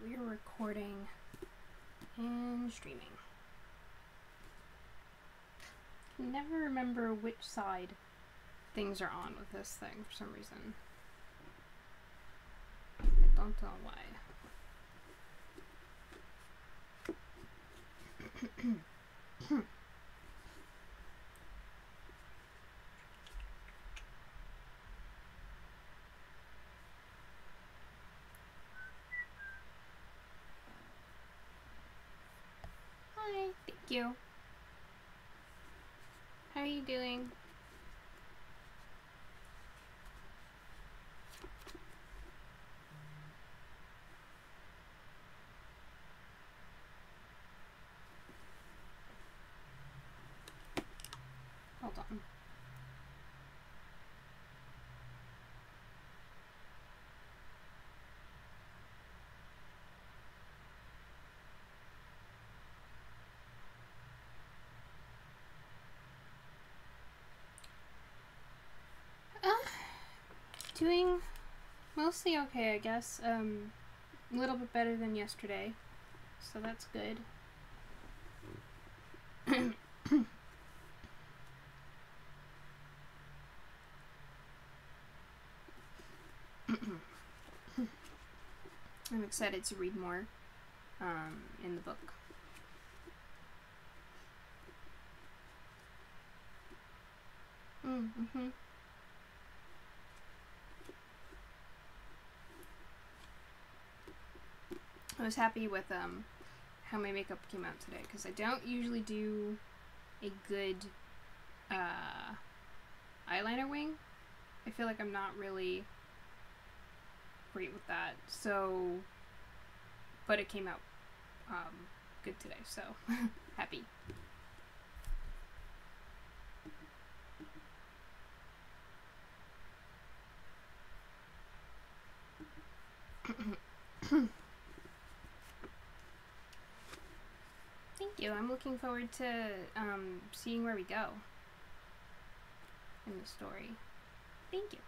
we are recording and streaming. I can never remember which side things are on with this thing for some reason. I don't know why. Hi, thank you. How are you doing? Hold on. Doing mostly okay, I guess. A little bit better than yesterday, so that's good. I'm excited to read more in the book. Mm-hmm. I was happy with how my makeup came out today, because I don't usually do a good eyeliner wing. I feel like I'm not really great with that, so, but it came out good today, so happy. Thank you. I'm looking forward to seeing where we go in the story. Thank you.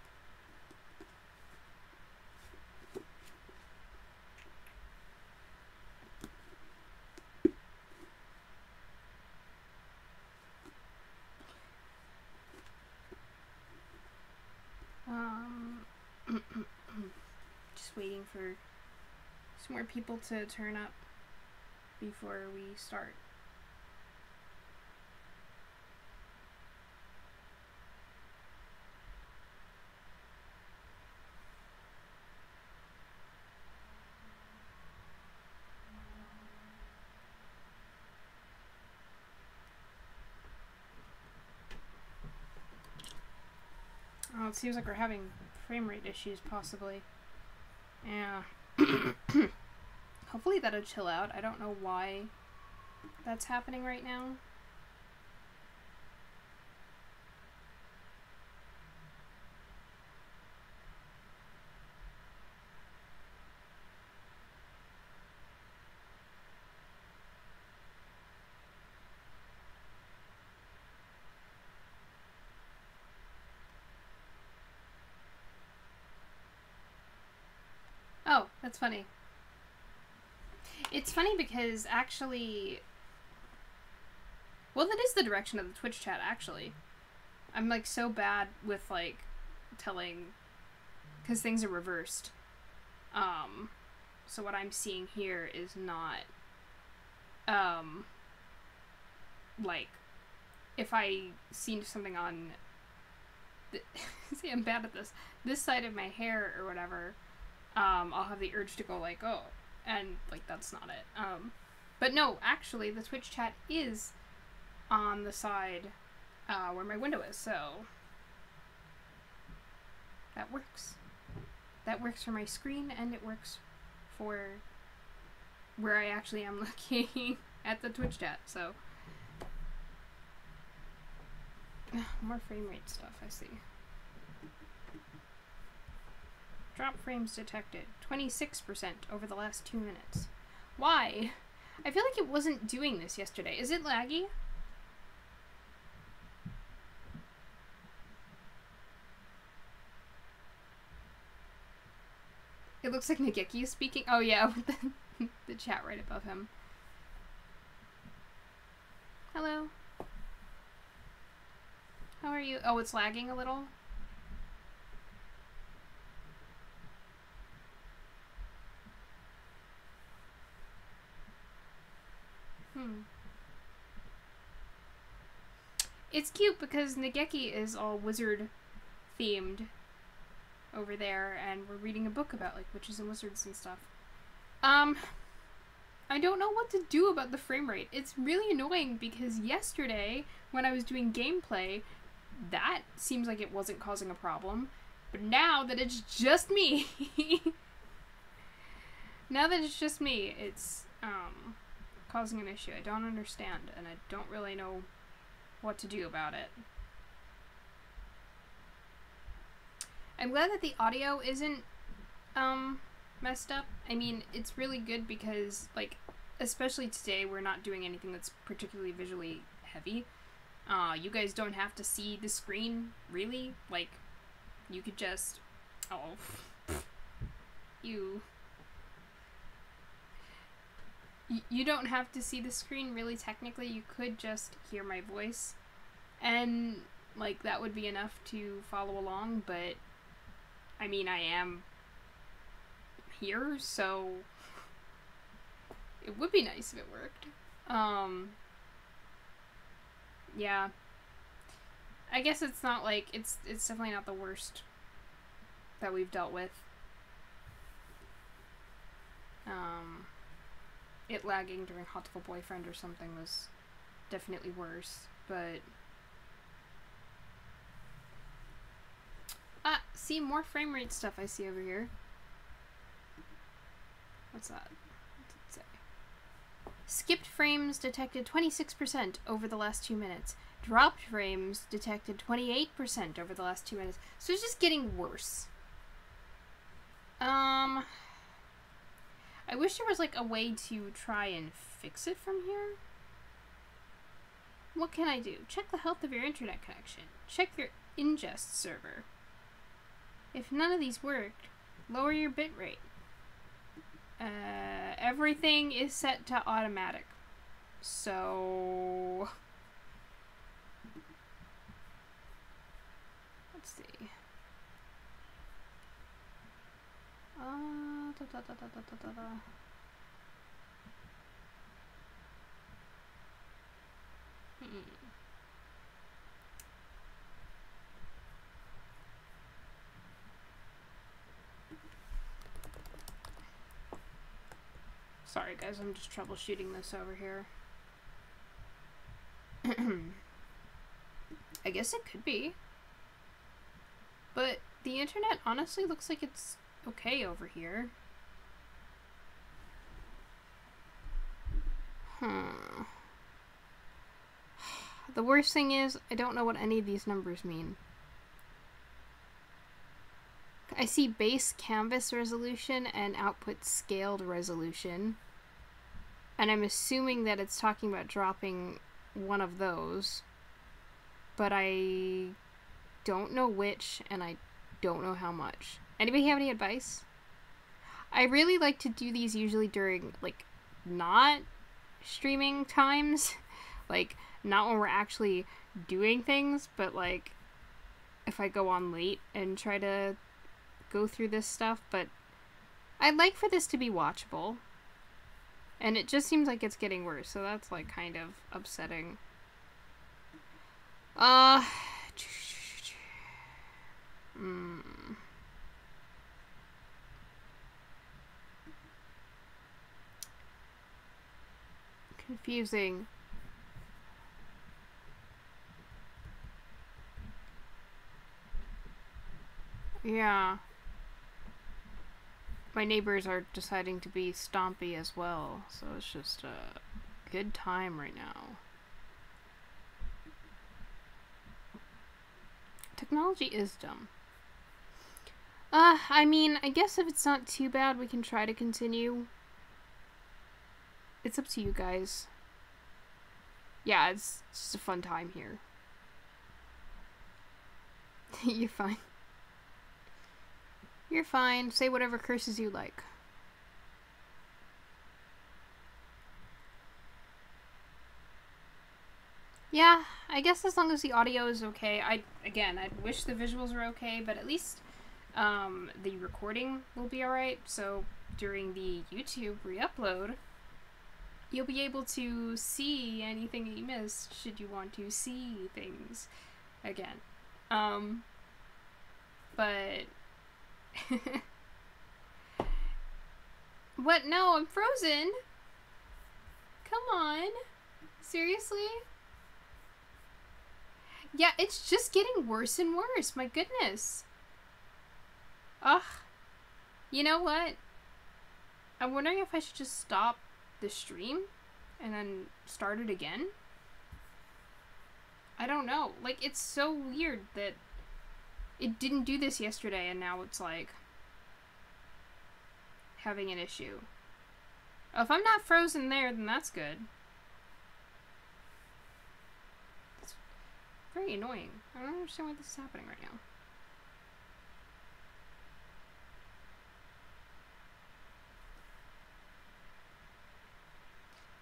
Just waiting for some more people to turn up before we start. Oh, it seems like we're having frame rate issues, possibly. Yeah. Hopefully that'll chill out. I don't know why that's happening right now. Oh, that's funny. It's funny because actually, well, that is the direction of the Twitch chat, actually. I'm like so bad with like telling, because things are reversed. So what I'm seeing here is not, like, if I see something on, see, I'm bad at this side of my hair or whatever, I'll have the urge to go like, oh, and like that's not it. But no, actually the Twitch chat is on the side where my window is, so that works. That works for my screen, and it works for where I actually am looking at the Twitch chat, so more frame rate stuff, I see. Drop frames detected. 26% over the last 2 minutes. Why? I feel like it wasn't doing this yesterday. Is it laggy? It looks like Nageki is speaking. Oh yeah, with the chat right above him. Hello. How are you? Oh, it's lagging a little? It's cute because Nageki is all wizard themed over there, and we're reading a book about like witches and wizards and stuff. I don't know what to do about the frame rate. It's really annoying because yesterday when I was doing gameplay, that seems like it wasn't causing a problem. But now that it's just me, it's causing an issue. I don't understand, and I don't really know what to do about it. I'm glad that the audio isn't messed up. I mean, it's really good because, like, especially today, we're not doing anything that's particularly visually heavy. You guys don't have to see the screen, really. Like, you could just... Oh. You don't have to see the screen, really, technically. You could just hear my voice. And, like, that would be enough to follow along, but... I mean, I am here, so it would be nice if it worked. Yeah. I guess it's not like, it's definitely not the worst that we've dealt with. It lagging during Hot to a Boyfriend or something was definitely worse, but... Ah, see, more frame rate stuff I see over here. What's that? What's it say? Skipped frames detected 26% over the last 2 minutes. Dropped frames detected 28% over the last 2 minutes. So it's just getting worse. I wish there was like a way to try and fix it from here. What can I do? Check the health of your internet connection. Check your ingest server. If none of these worked, lower your bitrate. Everything is set to automatic. So... let's see. Sorry guys, I'm just troubleshooting this over here. I guess it could be. But the internet honestly looks like it's okay over here. The worst thing is, I don't know what any of these numbers mean. I see base canvas resolution and output scaled resolution. And I'm assuming that it's talking about dropping one of those. But I don't know which, and I don't know how much. Anybody have any advice? I really like to do these usually during, like, not streaming times. Like, not when we're actually doing things, but, like, if I go on late and try to go through this stuff. But I'd like for this to be watchable. And it just seems like it's getting worse, so that's, like, kind of upsetting. Confusing. Yeah. My neighbors are deciding to be stompy as well, so it's just a good time right now. Technology is dumb. I mean, I guess if it's not too bad, we can try to continue. It's up to you guys. Yeah, it's just a fun time here. You're fine. You're fine. Say whatever curses you like. Yeah, I guess as long as the audio is okay. I'd wish the visuals were okay, but at least the recording will be alright. So during the YouTube re-upload, you'll be able to see anything that you missed should you want to see things again. But what? No, I'm frozen. Come on. Seriously? Yeah, it's just getting worse and worse. My goodness. Ugh. You know what? I'm wondering if I should just stop the stream and then start it again. I don't know. Like, it's so weird that it didn't do this yesterday and now it's like having an issue. Oh, if I'm not frozen there, then that's good. It's very annoying. I don't understand why this is happening right now.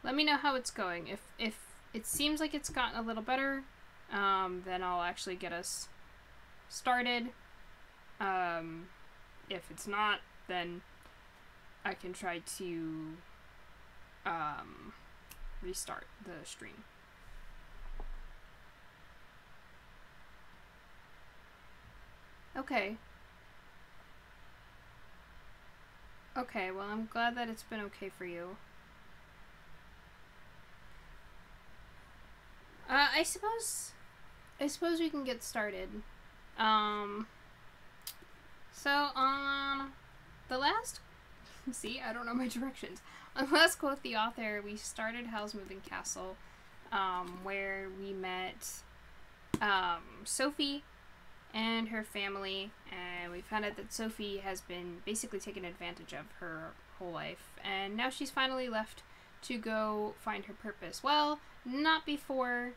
Let me know how it's going. If it seems like it's gotten a little better, then I'll actually get us started. If it's not, then I can try to restart the stream. Okay. Okay, well, I'm glad that it's been okay for you. I suppose we can get started. So on the last, see, I don't know my directions. On the last Quoth the Author, we started Howl's Moving Castle, where we met, Sophie and her family, and we found out that Sophie has been basically taken advantage of her whole life, and now she's finally left to go find her purpose. Well, not before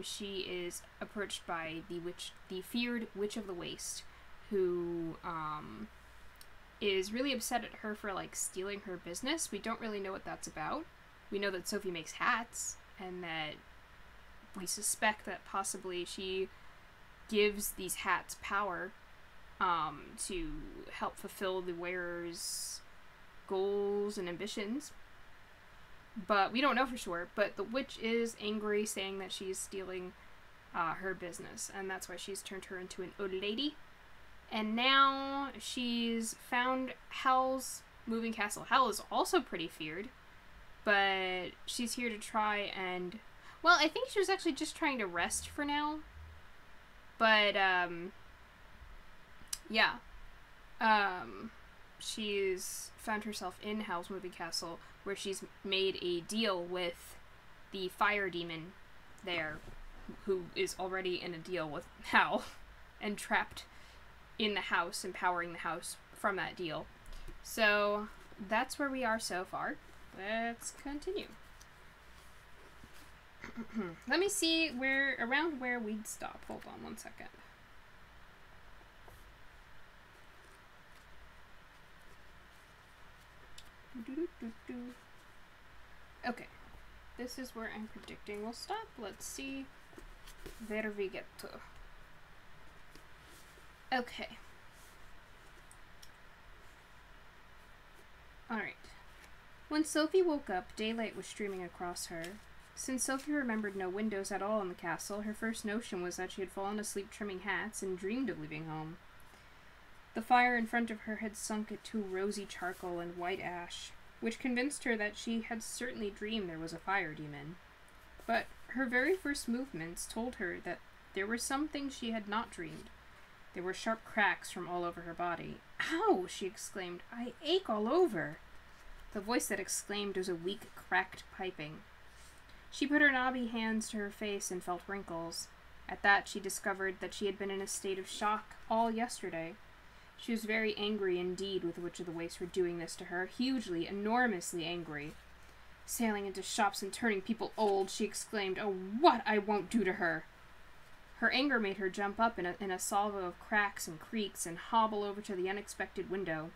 she is approached by the feared Witch of the Waste, who is really upset at her for like stealing her business. We don't really know what that's about. We know that Sophie makes hats, and that we suspect that possibly she gives these hats power to help fulfill the wearer's goals and ambitions. But we don't know for sure. But the witch is angry, saying that she's stealing her business, and that's why she's turned her into an old lady. And now she's found Howl's Moving Castle. Howl is also pretty feared, but she's here to try and... Well, I think she was actually just trying to rest for now. But, yeah. She's found herself in Howl's Moving Castle, where she's made a deal with the fire demon there, who is already in a deal with Howl, and trapped in the house, empowering the house from that deal. So, that's where we are so far. Let's continue. Let me see around where we'd stop. Hold on one second. Okay, this is where I'm predicting we'll stop. Let's see where we get to. Okay. Alright. When Sophie woke up, daylight was streaming across her. Since Sophie remembered no windows at all in the castle, her first notion was that she had fallen asleep trimming hats and dreamed of leaving home. The fire in front of her had sunk into rosy charcoal and white ash, which convinced her that she had certainly dreamed there was a fire demon. But her very first movements told her that there were some things she had not dreamed. There were sharp cracks from all over her body. "Ow!" she exclaimed. "I ache all over." The voice that exclaimed was a weak, cracked piping. She put her knobby hands to her face and felt wrinkles. At that, she discovered that she had been in a state of shock all yesterday. She was very angry indeed with the Witch of the Waste for doing this to her, hugely, enormously angry. "Sailing into shops and turning people old," she exclaimed. "Oh, what I won't do to her!" Her anger made her jump up in a salvo of cracks and creaks and hobble over to the unexpected window.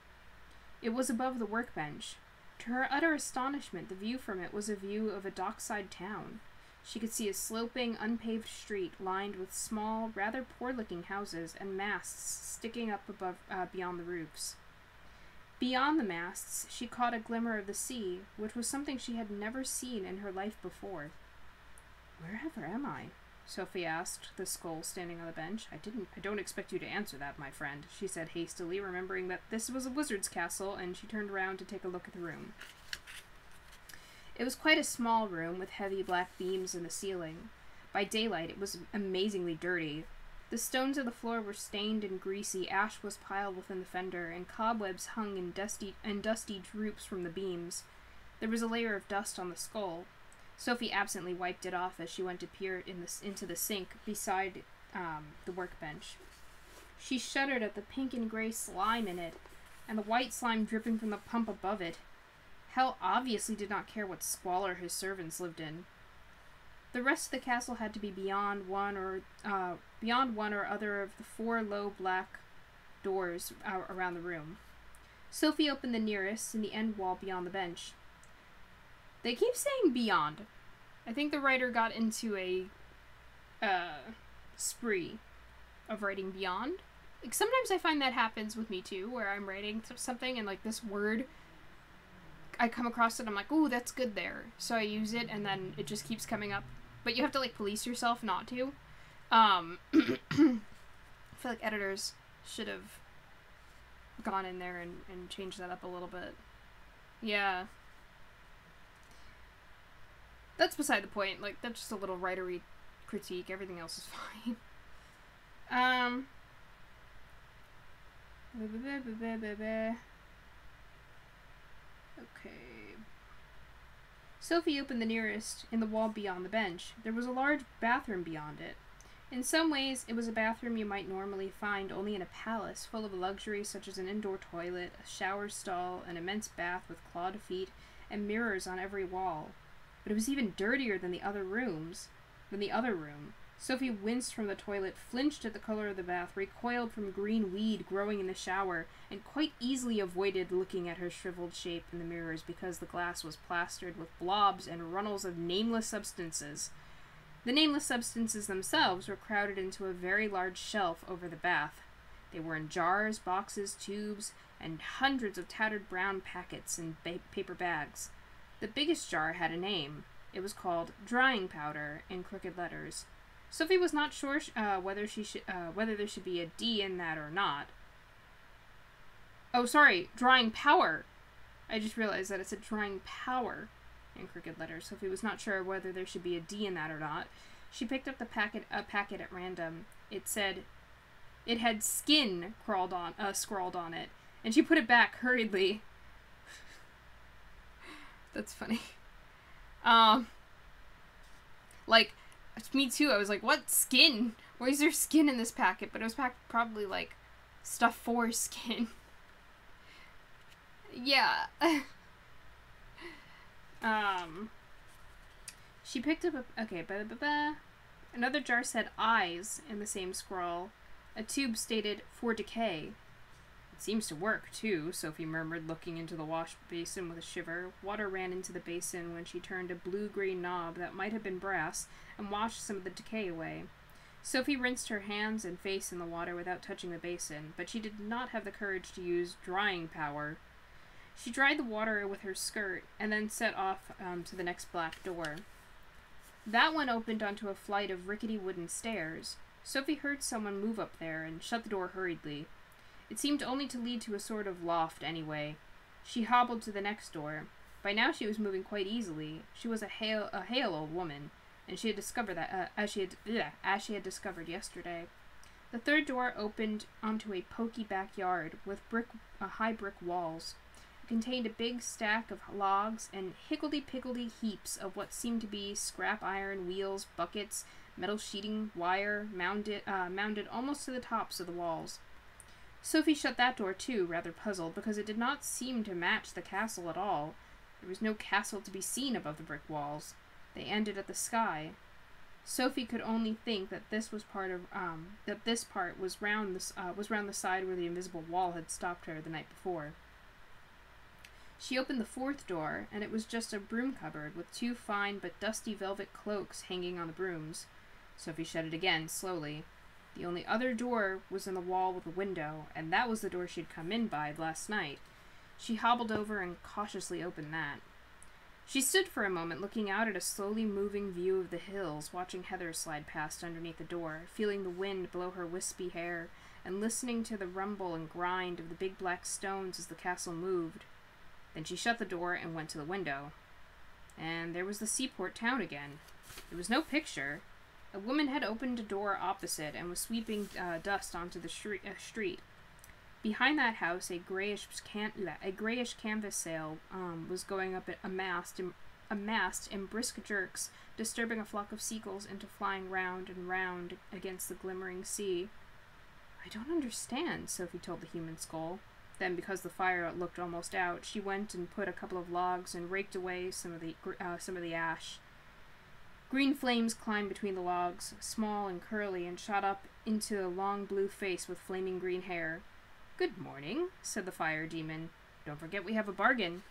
It was above the workbench. To her utter astonishment, the view from it was a view of a dockside town. She could see a sloping, unpaved street lined with small, rather poor-looking houses and masts sticking up above, beyond the roofs. Beyond the masts, she caught a glimmer of the sea, which was something she had never seen in her life before. "Wherever am I?" Sophie asked the skull standing on the bench. I don't expect you to answer that, my friend," she said hastily, remembering that this was a wizard's castle, and she turned around to take a look at the room. It was quite a small room with heavy black beams in the ceiling. By daylight, it was amazingly dirty. The stones of the floor were stained and greasy, ash was piled within the fender, and cobwebs hung in dusty droops from the beams. There was a layer of dust on the skull. Sophie absently wiped it off as she went to peer into the sink beside the workbench. She shuddered at the pink and gray slime in it, and the white slime dripping from the pump above it. Hell obviously did not care what squalor his servants lived in. The rest of the castle had to be beyond one or other of the 4 low black doors around the room. Sophie opened the nearest in the end wall beyond the bench. They keep saying beyond. I think the writer got into a spree of writing beyond. Like, sometimes I find that happens with me too, where I'm writing something and like this word, I come across it, I'm like, ooh, that's good there. So I use it and then it just keeps coming up. But you have to like police yourself not to. I feel like editors should have gone in there and changed that up a little bit. Yeah. That's beside the point. Like, that's just a little writery critique. Everything else is fine. Okay. Sophie opened the nearest in the wall beyond the bench. There was a large bathroom beyond it. In some ways, it was a bathroom you might normally find only in a palace, full of luxury such as an indoor toilet, a shower stall, an immense bath with clawed feet, and mirrors on every wall. But it was even dirtier than the other room. Sophie winced from the toilet, flinched at the color of the bath, recoiled from green weed growing in the shower, and quite easily avoided looking at her shriveled shape in the mirrors because the glass was plastered with blobs and runnels of nameless substances. The nameless substances themselves were crowded into a very large shelf over the bath. They were in jars, boxes, tubes, and hundreds of tattered brown packets and paper bags. The biggest jar had a name. It was called drying powder in crooked letters. Sophie was not sure whether there should be a D in that or not. Oh, sorry, drying power. I just realized that it said drying power in crooked letters. Sophie was not sure whether there should be a D in that or not. She picked up a packet at random. It said it had skin scrawled on it, and she put it back hurriedly. That's funny. Like, me too, I was like, what skin? Why is there skin in this packet? But it was probably, like, stuff for skin. Yeah. She picked up another jar said eyes in the same scrawl. A tube stated, for decay. It seems to work, too, Sophie murmured, looking into the wash basin with a shiver. Water ran into the basin when she turned a blue-green knob that might have been brass and washed some of the decay away. Sophie rinsed her hands and face in the water without touching the basin, but she did not have the courage to use drying power. She dried the water with her skirt and then set off to the next black door. That one opened onto a flight of rickety wooden stairs. Sophie heard someone move up there and shut the door hurriedly. It seemed only to lead to a sort of loft anyway. She hobbled to the next door. By now she was moving quite easily. She was a hale old woman, and she had discovered that as she had discovered yesterday. The third door opened onto a poky backyard with high brick walls. It contained a big stack of logs and higgledy-piggledy heaps of what seemed to be scrap iron, wheels, buckets, metal sheeting, wire, mounded almost to the tops of the walls. Sophie shut that door too, rather puzzled, because it did not seem to match the castle at all. There was no castle to be seen above the brick walls. They ended at the sky. Sophie could only think that this part was round the side where the invisible wall had stopped her the night before. She opened the fourth door, and it was just a broom cupboard with 2 fine but dusty velvet cloaks hanging on the brooms. Sophie shut it again, slowly. The only other door was in the wall with a window, and that was the door she'd come in by last night. She hobbled over and cautiously opened that. She stood for a moment looking out at a slowly moving view of the hills, watching Heather slide past underneath the door, feeling the wind blow her wispy hair, and listening to the rumble and grind of the big black stones as the castle moved. Then she shut the door and went to the window. And there was the seaport town again. There was no picture. A woman had opened a door opposite and was sweeping dust onto the street. Behind that house, a grayish canvas sail was going up a mast in brisk jerks, disturbing a flock of seagulls into flying round and round against the glimmering sea. "I don't understand," Sophie told the human skull. Then, because the fire looked almost out, she went and put a couple of logs and raked away some of the ash. Green flames climbed between the logs, small and curly, and shot up into a long blue face with flaming green hair. "Good morning," said the fire demon. "Don't forget we have a bargain."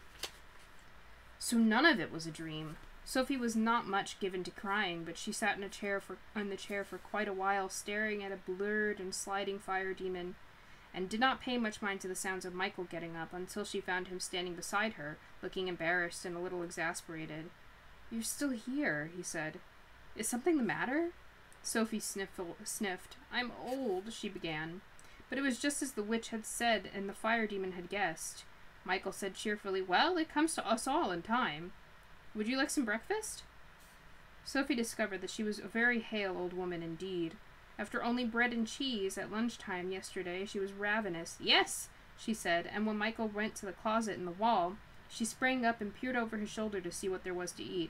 So none of it was a dream. Sophie was not much given to crying, but she sat in the chair for quite a while, staring at a blurred and sliding fire demon, and did not pay much mind to the sounds of Michael getting up until she found him standing beside her, looking embarrassed and a little exasperated. "You're still here," he said. "Is something the matter?" Sophie sniffed. "I'm old," she began. But it was just as the witch had said and the fire demon had guessed. Michael said cheerfully, "Well, it comes to us all in time. Would you like some breakfast?" Sophie discovered that she was a very hale old woman indeed. After only bread and cheese at lunchtime yesterday, she was ravenous. "Yes," she said, and when Michael went to the closet in the wall, she sprang up and peered over his shoulder to see what there was to eat.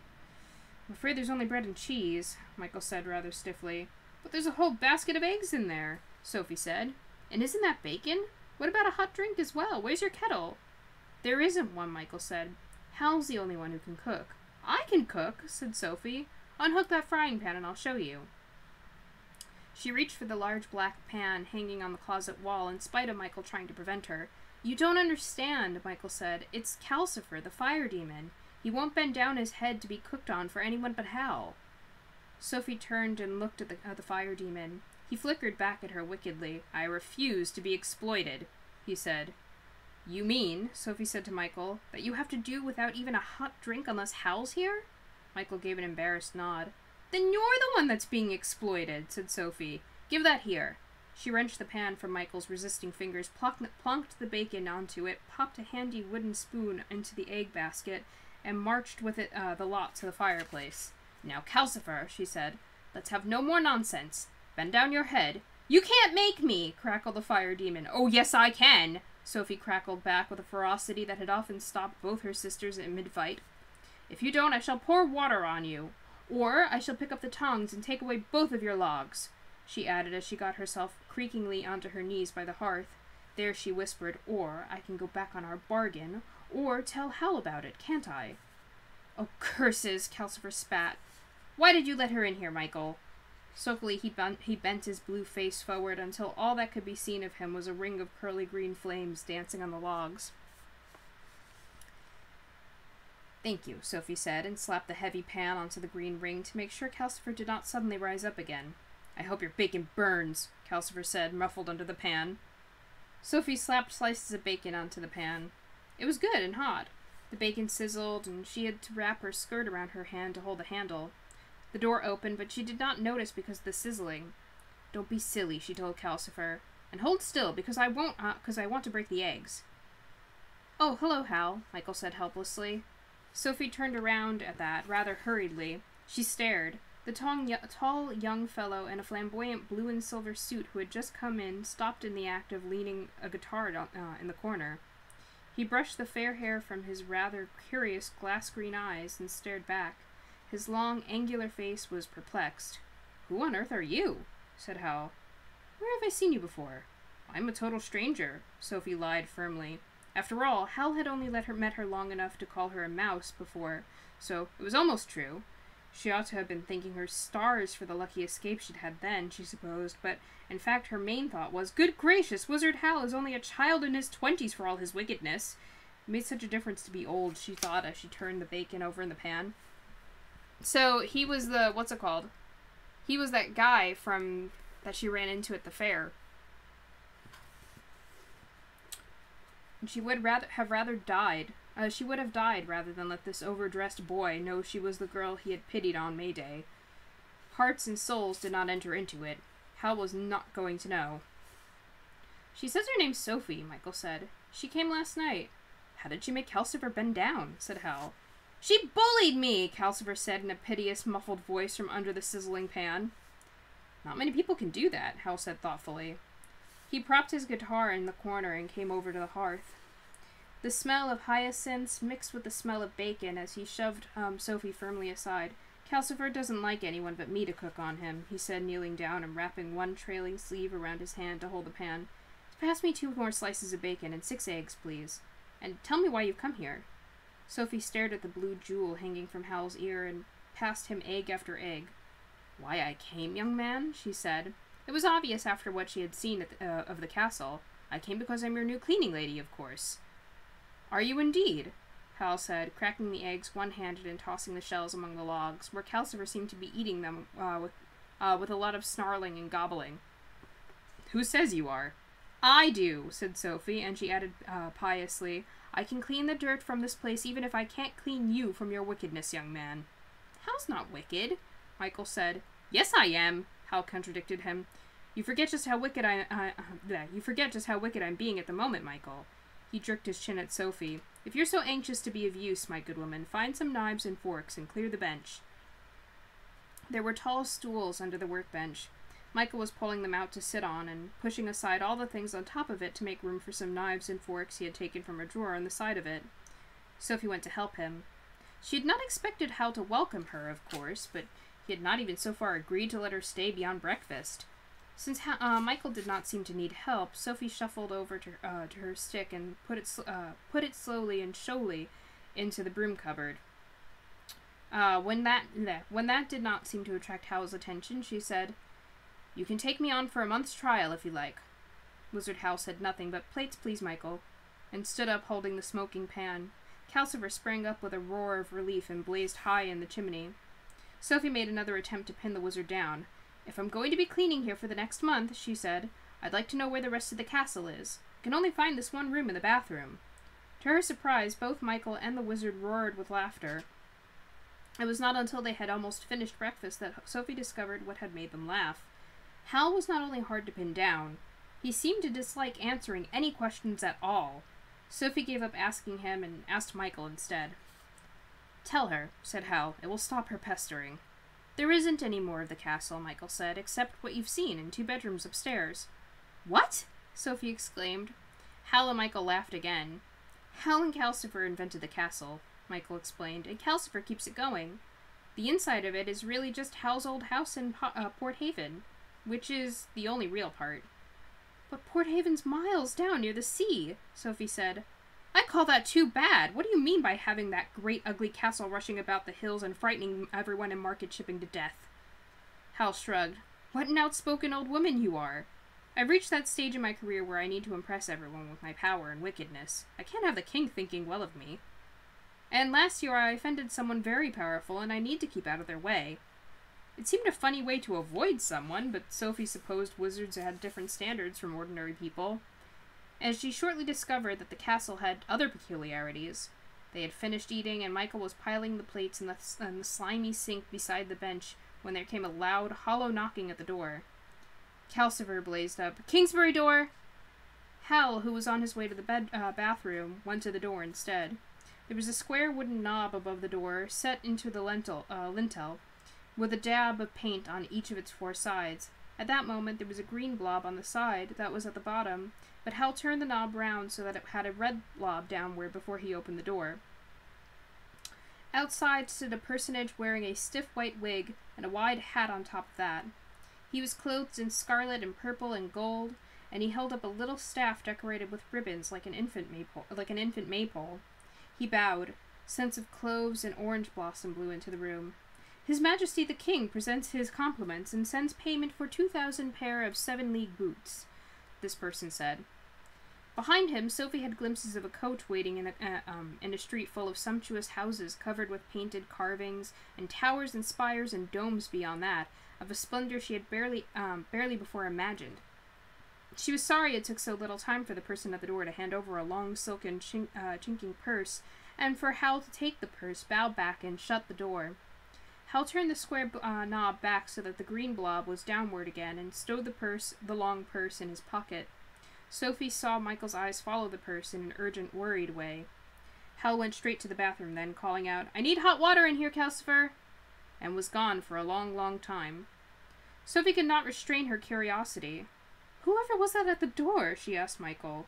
"I'm afraid there's only bread and cheese," Michael said rather stiffly. "But there's a whole basket of eggs in there," Sophie said. "And isn't that bacon? What about a hot drink as well? Where's your kettle?" "There isn't one," Michael said. "Hal's the only one who can cook." "I can cook," said Sophie. "Unhook that frying pan and I'll show you." She reached for the large black pan hanging on the closet wall in spite of Michael trying to prevent her. "You don't understand," Michael said. "It's Calcifer, the fire demon. He won't bend down his head to be cooked on for anyone but Hal." Sophie turned and looked at the fire demon. He flickered back at her wickedly. "I refuse to be exploited," he said. "You mean," Sophie said to Michael, "that you have to do without even a hot drink unless Hal's here?" Michael gave an embarrassed nod. "Then you're the one that's being exploited," said Sophie. "Give that here." She wrenched the pan from Michael's resisting fingers, plunked the bacon onto it, popped a handy wooden spoon into the egg basket, and marched with it the lot to the fireplace. "Now, Calcifer," she said, "let's have no more nonsense. Bend down your head." "You can't make me!" crackled the fire demon. "Oh, yes, I can!" Sophie crackled back with a ferocity that had often stopped both her sisters in mid-fight. "If you don't, I shall pour water on you. Or I shall pick up the tongs and take away both of your logs," she added as she got herself creakingly onto her knees by the hearth. There she whispered, "Or I can go back on our bargain, or tell Hal about it, can't I?" "Oh, curses!" Calcifer spat. "Why did you let her in here, Michael?" Sulkily, he bent his blue face forward until all that could be seen of him was a ring of curly green flames dancing on the logs. "Thank you," Sophie said, and slapped the heavy pan onto the green ring to make sure Calcifer did not suddenly rise up again. "I hope your bacon burns," Calcifer said, muffled under the pan. Sophie slapped slices of bacon onto the pan. It was good and hot. The bacon sizzled, and she had to wrap her skirt around her hand to hold the handle. The door opened, but she did not notice because of the sizzling. "Don't be silly," she told Calcifer. "And hold still, because I want to break the eggs." "Oh, hello, Hal," Michael said helplessly. Sophie turned around at that, rather hurriedly. She stared. The tall young fellow in a flamboyant blue and silver suit who had just come in stopped in the act of leaning a guitar in the corner. He brushed the fair hair from his rather curious glass-green eyes and stared back. His long, angular face was perplexed. "Who on earth are you?" said Hal. "Where have I seen you before?" "I'm a total stranger," Sophie lied firmly. After all, Hal had only met her long enough to call her a mouse before, so it was almost true. She ought to have been thanking her stars for the lucky escape she'd had then, she supposed, but in fact her main thought was, "Good gracious, Wizard Howl is only a child in his 20s for all his wickedness." It made such a difference to be old, she thought as she turned the bacon over in the pan. So he was the, what's it called? He was that guy from, that she ran into at the fair. She would have died rather than let this overdressed boy know she was the girl he had pitied on May Day. Hearts and souls did not enter into it. Hal was not going to know. She says her name's Sophie, Michael said. She came last night. How did she make Calcifer bend down? Said Hal. She bullied me, Calcifer said in a piteous, muffled voice from under the sizzling pan. Not many people can do that, Hal said thoughtfully. He propped his guitar in the corner and came over to the hearth. The smell of hyacinths mixed with the smell of bacon as he shoved Sophie firmly aside. Calcifer doesn't like anyone but me to cook on him, he said, kneeling down and wrapping one trailing sleeve around his hand to hold the pan. Pass me 2 more slices of bacon and 6 eggs, please. And tell me why you've come here. Sophie stared at the blue jewel hanging from Hal's ear and passed him egg after egg. Why I came, young man, she said. It was obvious after what she had seen of the castle. I came because I'm your new cleaning lady, of course. Are you indeed? Hal said, cracking the eggs one-handed and tossing the shells among the logs, where Calcifer seemed to be eating them with a lot of snarling and gobbling. Who says you are? I do, said Sophie, and she added piously, I can clean the dirt from this place even if I can't clean you from your wickedness, young man. Hal's not wicked, Michael said. Yes, I am, Hal contradicted him. You forget just how wicked I'm being at the moment, Michael. He jerked his chin at Sophie. If you're so anxious to be of use, my good woman, find some knives and forks and clear the bench. There were tall stools under the workbench. Michael was pulling them out to sit on and pushing aside all the things on top of it to make room for some knives and forks he had taken from a drawer on the side of it. Sophie went to help him. She had not expected Hal to welcome her, of course, but he had not even so far agreed to let her stay beyond breakfast. Since Michael did not seem to need help, Sophie shuffled over to her stick and put it slowly and showily into the broom cupboard. When that did not seem to attract Hal's attention, she said, You can take me on for a month's trial if you like. Wizard Howl said nothing but, Plates, please, Michael, and stood up holding the smoking pan. Calcifer sprang up with a roar of relief and blazed high in the chimney. Sophie made another attempt to pin the wizard down. If I'm going to be cleaning here for the next month, she said, I'd like to know where the rest of the castle is. I can only find this one room in the bathroom. To her surprise, both Michael and the wizard roared with laughter. It was not until they had almost finished breakfast that Sophie discovered what had made them laugh. Hal was not only hard to pin down, he seemed to dislike answering any questions at all. Sophie gave up asking him and asked Michael instead. Tell her, said Hal. It will stop her pestering. There isn't any more of the castle, Michael said, except what you've seen in 2 bedrooms upstairs. What? Sophie exclaimed. Hal and Michael laughed again. Hal and Calcifer invented the castle, Michael explained, and Calcifer keeps it going. The inside of it is really just Hal's old house in Port Haven, which is the only real part. But Port Haven's miles down near the sea, Sophie said. I call that too bad. What do you mean by having that great ugly castle rushing about the hills and frightening everyone in Market Shipping to death? Hal shrugged. What an outspoken old woman you are. I've reached that stage in my career where I need to impress everyone with my power and wickedness. I can't have the king thinking well of me. And last year I offended someone very powerful, and I need to keep out of their way. It seemed a funny way to avoid someone, but Sophie supposed wizards had different standards from ordinary people. As she shortly discovered that the castle had other peculiarities. They had finished eating, and Michael was piling the plates in the slimy sink beside the bench when there came a loud, hollow knocking at the door. Calcifer blazed up. Kingsbury door! Hal, who was on his way to the bathroom, went to the door instead. There was a square wooden knob above the door, set into the lintel, with a dab of paint on each of its 4 sides. At that moment, there was a green blob on the side that was at the bottom, but Hal turned the knob round so that it had a red blob downward before he opened the door. Outside stood a personage wearing a stiff white wig and a wide hat on top of that. He was clothed in scarlet and purple and gold, and he held up a little staff decorated with ribbons like an infant maypole. He bowed. Scents of cloves and orange blossom blew into the room. His Majesty the King presents his compliments and sends payment for 2,000 pair of 7-league boots, this person said. Behind him, Sophie had glimpses of a coach waiting in a street full of sumptuous houses covered with painted carvings, and towers and spires and domes beyond that, of a splendor she had barely before imagined. She was sorry it took so little time for the person at the door to hand over a long silken chinking purse, and for Howl to take the purse, bow back, and shut the door. Howl turned the square knob back so that the green blob was downward again, and stowed the long purse in his pocket. Sophie saw Michael's eyes follow the purse in an urgent, worried way. Howl went straight to the bathroom then, calling out, "I need hot water in here, Calcifer," and was gone for a long, long time. Sophie could not restrain her curiosity. "Whoever was that at the door?" she asked Michael.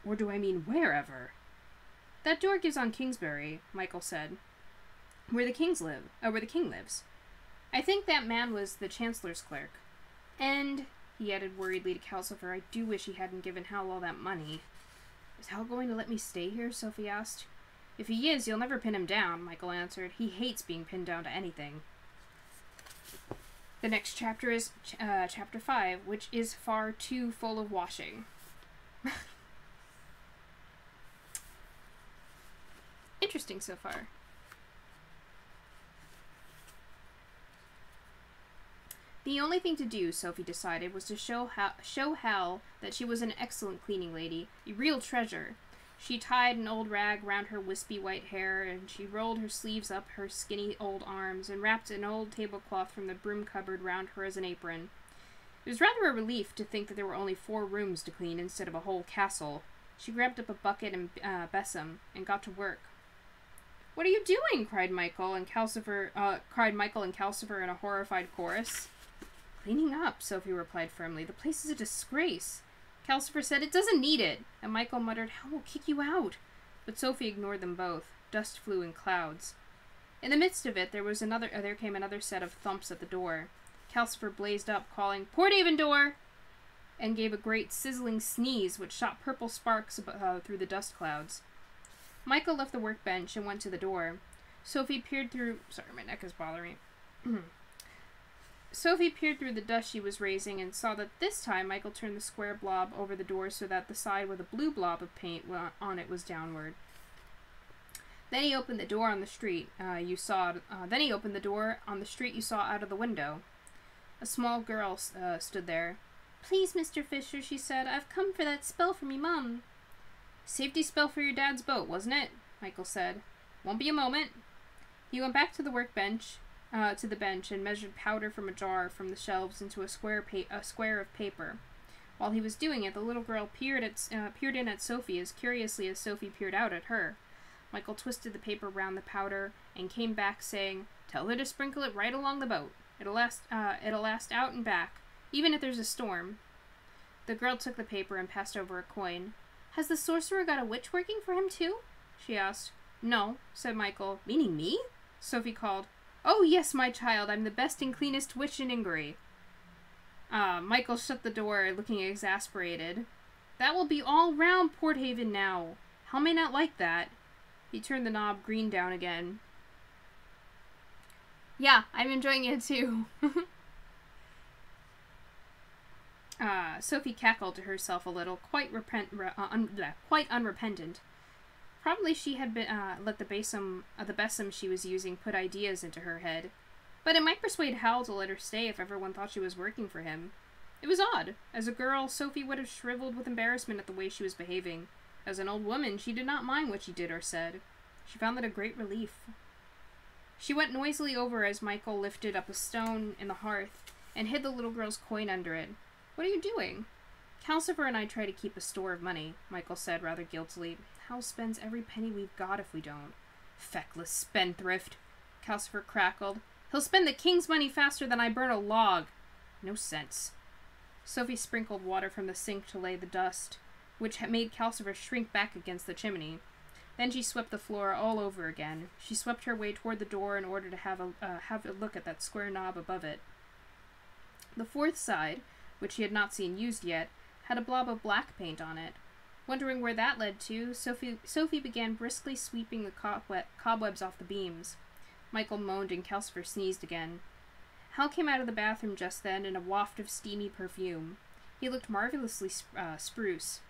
"Or do I mean wherever?" "That door gives on Kingsbury," Michael said. Where the king lives. I think that man was the Chancellor's clerk. And, he added worriedly to Calcifer, I do wish he hadn't given Howl all that money. "Is Howl going to let me stay here?" Sophie asked. "If he is, you'll never pin him down," Michael answered. "He hates being pinned down to anything." The next chapter is chapter 5, which is far too full of washing. Interesting so far. The only thing to do, Sophie decided, was to show Howl that she was an excellent cleaning lady, a real treasure. She tied an old rag round her wispy white hair, and she rolled her sleeves up her skinny old arms, and wrapped an old tablecloth from the broom cupboard round her as an apron. It was rather a relief to think that there were only 4 rooms to clean instead of a whole castle. She grabbed up a bucket and besom, and got to work. "What are you doing?" cried Michael and Calcifer in a horrified chorus. "Cleaning up," Sophie replied firmly. "The place is a disgrace." Calcifer said, "It doesn't need it," and Michael muttered, "How will kick you out?" But Sophie ignored them both. Dust flew in clouds. In the midst of it, there came another set of thumps at the door. Calcifer blazed up, calling, "Port Haven door!" and gave a great sizzling sneeze, which shot purple sparks through the dust clouds. Michael left the workbench and went to the door. Sophie peered through... Sorry, my neck is bothering me. Sophie peered through the dust she was raising and saw that this time Michael turned the square blob over the door so that the side with a blue blob of paint on it was downward. Then he opened the door on the street you saw out of the window. A small girl stood there. "Please, Mr. Fisher," she said, "I've come for that spell from me mum." "Safety spell for your dad's boat, wasn't it?" Michael said. "Won't be a moment." He went back to the bench and measured powder from a jar from the shelves into a square of paper. While he was doing it, the little girl peered in at Sophie as curiously as Sophie peered out at her. Michael twisted the paper round the powder and came back saying, "Tell her to sprinkle it right along the boat. It'll last out and back, even if there's a storm." The girl took the paper and passed over a coin. "Has the sorcerer got a witch working for him too?" she asked. "No," said Michael. "Meaning me?" Sophie called. "Oh, yes, my child, I'm the best and cleanest witch in Ingery." Michael shut the door, looking exasperated. "That will be all round Port Haven now. How may not like that?" He turned the knob green down again. "Yeah, I'm enjoying it too." Sophie cackled to herself a little, quite unrepentant. Probably she had let the besom she was using put ideas into her head. But it might persuade Howl to let her stay if everyone thought she was working for him. It was odd. As a girl, Sophie would have shriveled with embarrassment at the way she was behaving. As an old woman, she did not mind what she did or said. She found it a great relief. She went noisily over as Michael lifted up a stone in the hearth and hid the little girl's coin under it. "What are you doing?" "Calcifer and I try to keep a store of money," Michael said rather guiltily. "Howl spends every penny we've got if we don't." "Feckless spendthrift," Calcifer crackled. "He'll spend the king's money faster than I burn a log. No sense." Sophie sprinkled water from the sink to lay the dust, which made Calcifer shrink back against the chimney. Then she swept the floor all over again. She swept her way toward the door in order to have a look at that square knob above it. The fourth side, which she had not seen used yet, had a blob of black paint on it. Wondering where that led to, Sophie began briskly sweeping the cobwebs off the beams. Michael moaned and Calcifer sneezed again. Hal came out of the bathroom just then in a waft of steamy perfume. He looked marvelously spruce.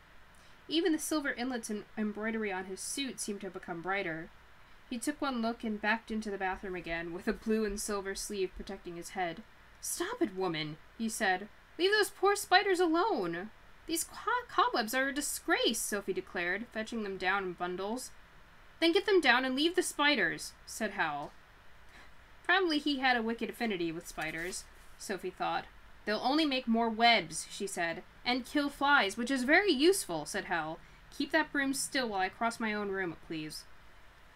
Even the silver inlets and embroidery on his suit seemed to have become brighter. He took one look and backed into the bathroom again, with a blue and silver sleeve protecting his head. "Stop it, woman," he said. "Leave those poor spiders alone." "These cobwebs are a disgrace," Sophie declared, fetching them down in bundles. "Then get them down and leave the spiders," said Howl. Probably he had a wicked affinity with spiders, Sophie thought. "They'll only make more webs," she said, "and kill flies, which is very useful," said Howl. "Keep that broom still while I cross my own room, please."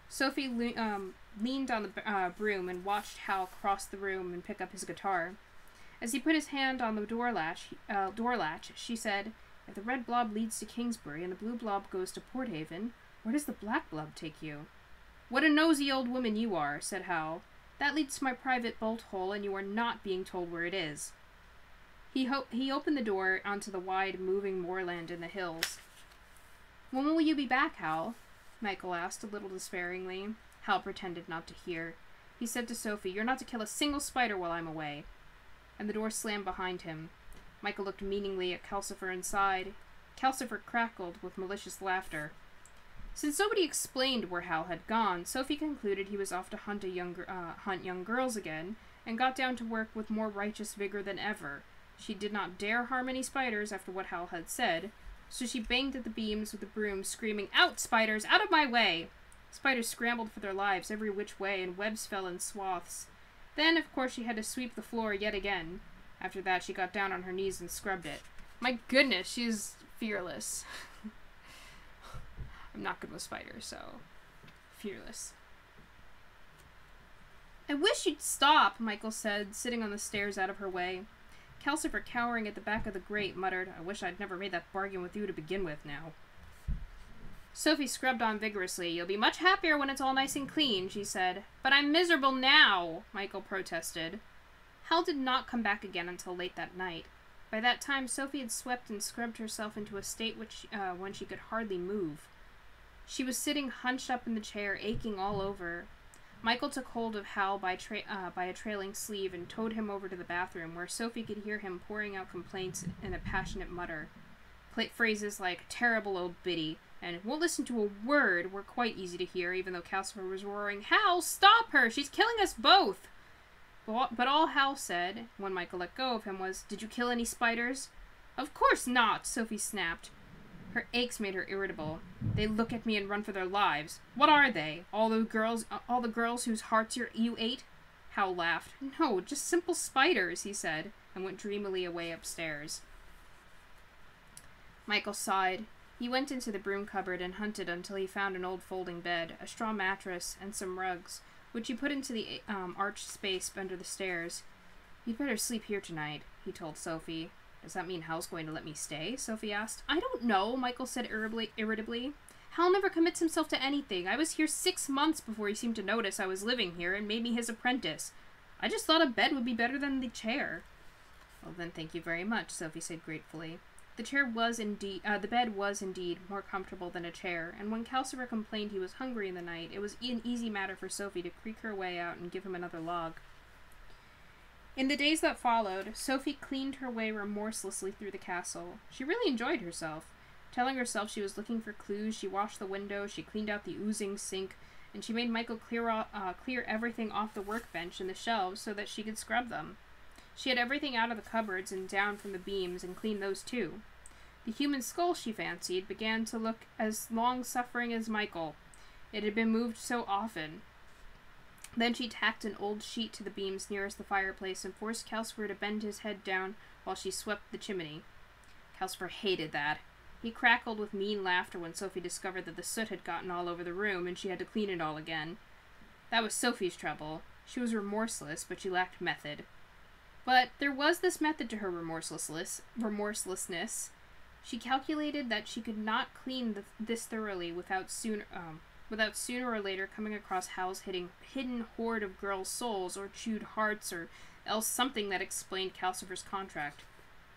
Sophie leaned on the broom and watched Howl cross the room and pick up his guitar. As he put his hand on the door latch, she said, "If the red blob leads to Kingsbury and the blue blob goes to Porthaven, where does the black blob take you?" "What a nosy old woman you are," said Howl. "That leads to my private bolt hole, and you are not being told where it is." He opened the door onto the wide, moving moorland in the hills. "When will you be back, Howl?" Michael asked, a little despairingly. Howl pretended not to hear. He said to Sophie, "You're not to kill a single spider while I'm away." And the door slammed behind him. Michael looked meaningly at Calcifer and sighed. Calcifer crackled with malicious laughter. Since nobody explained where Howl had gone, Sophie concluded he was off to hunt young girls again, and got down to work with more righteous vigor than ever. She did not dare harm any spiders after what Howl had said, so she banged at the beams with the broom, screaming, "Out, spiders! Out of my way!" Spiders scrambled for their lives every which way, and webs fell in swaths. Then, of course, she had to sweep the floor yet again. After that, she got down on her knees and scrubbed it. My goodness, she's fearless. I'm not good with spiders, so fearless. "I wish you'd stop," Michael said, sitting on the stairs out of her way. Calcifer, cowering at the back of the grate, muttered, "I wish I'd never made that bargain with you to begin with now." Sophie scrubbed on vigorously. "You'll be much happier when it's all nice and clean," she said. "But I'm miserable now," Michael protested. Hal did not come back again until late that night. By that time, Sophie had swept and scrubbed herself into a state when she could hardly move. She was sitting hunched up in the chair, aching all over. Michael took hold of Hal by a trailing sleeve and towed him over to the bathroom, where Sophie could hear him pouring out complaints in a passionate mutter. Phrases like "terrible old biddy" and "won't listen to a word" were quite easy to hear, even though Calcifer was roaring, "Hal, stop her! She's killing us both!" But all Hal said, when Michael let go of him, was, "Did you kill any spiders?" "Of course not," Sophie snapped. Her aches made her irritable. "They look at me and run for their lives. What are they? All the girls whose hearts you ate?" Hal laughed. "No, just simple spiders," he said, and went dreamily away upstairs. Michael sighed. He went into the broom cupboard and hunted until he found an old folding bed, a straw mattress, and some rugs, which he put into the arched space under the stairs. "You'd better sleep here tonight," he told Sophie. "Does that mean Hal's going to let me stay?" Sophie asked. "I don't know," Michael said irritably. "Hal never commits himself to anything. I was here 6 months before he seemed to notice I was living here and made me his apprentice. I just thought a bed would be better than the chair." "Well, then thank you very much," Sophie said gratefully. The bed was indeed more comfortable than a chair, and when Calcifer complained he was hungry in the night, it was an easy matter for Sophie to creak her way out and give him another log. In the days that followed, Sophie cleaned her way remorselessly through the castle. She really enjoyed herself. Telling herself she was looking for clues, she washed the window, she cleaned out the oozing sink, and she made Michael clear everything off the workbench and the shelves so that she could scrub them. She had everything out of the cupboards and down from the beams and cleaned those too. The human skull, she fancied, began to look as long-suffering as Michael. It had been moved so often. Then she tacked an old sheet to the beams nearest the fireplace and forced Calcifer to bend his head down while she swept the chimney. Calcifer hated that. He crackled with mean laughter when Sophie discovered that the soot had gotten all over the room and she had to clean it all again. That was Sophie's trouble. She was remorseless, but she lacked method. But there was this method to her remorselessness. She calculated that she could not clean this thoroughly without sooner or later coming across Hal's hidden hoard of girls' souls or chewed hearts or else something that explained Calcifer's contract.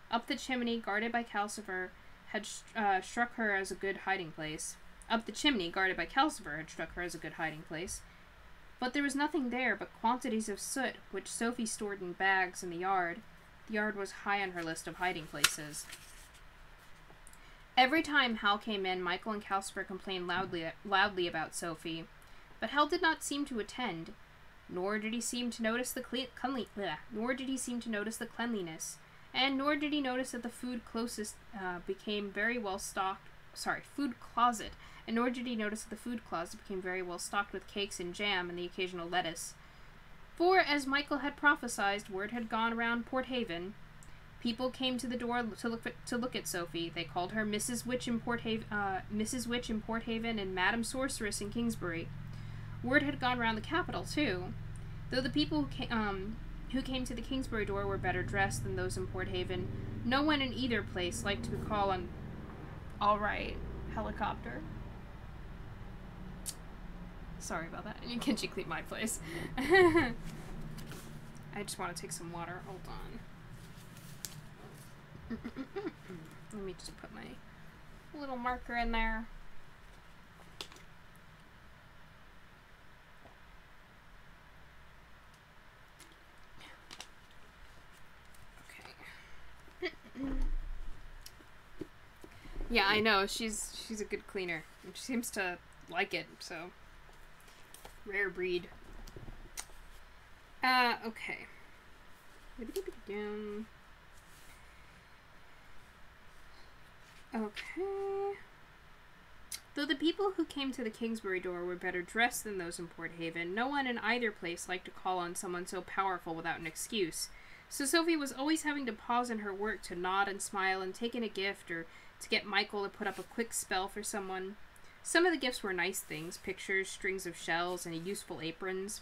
Up the chimney, guarded by Calcifer, had struck her as a good hiding place. But there was nothing there but quantities of soot, which Sophie stored in bags in the yard. The yard was high on her list of hiding places. Every time Hal came in, Michael and Calcifer complained loudly about Sophie, but Hal did not seem to attend, nor did he seem to notice the cleanliness, and nor did he notice that the food closet became very well stocked with cakes and jam and the occasional lettuce. For, as Michael had prophesied, word had gone around Port Haven. People came to the door to look at Sophie. They called her Mrs. Witch in Port Haven and Madam Sorceress in Kingsbury. Word had gone round the capital, too. Though the people who came to the Kingsbury door were better dressed than those in Port Haven, no one in either place liked to call on... All right, helicopter. Sorry about that. Can you clean my place? I just want to take some water. Hold on. Let me just put my little marker in there. Okay. Yeah, I know. She's a good cleaner. And she seems to like it, so... Rare breed. Okay. Okay. Though the people who came to the Kingsbury door were better dressed than those in Port Haven, no one in either place liked to call on someone so powerful without an excuse. So Sophie was always having to pause in her work to nod and smile and take in a gift, or to get Michael to put up a quick spell for someone. Some of the gifts were nice things, pictures, strings of shells, and useful aprons.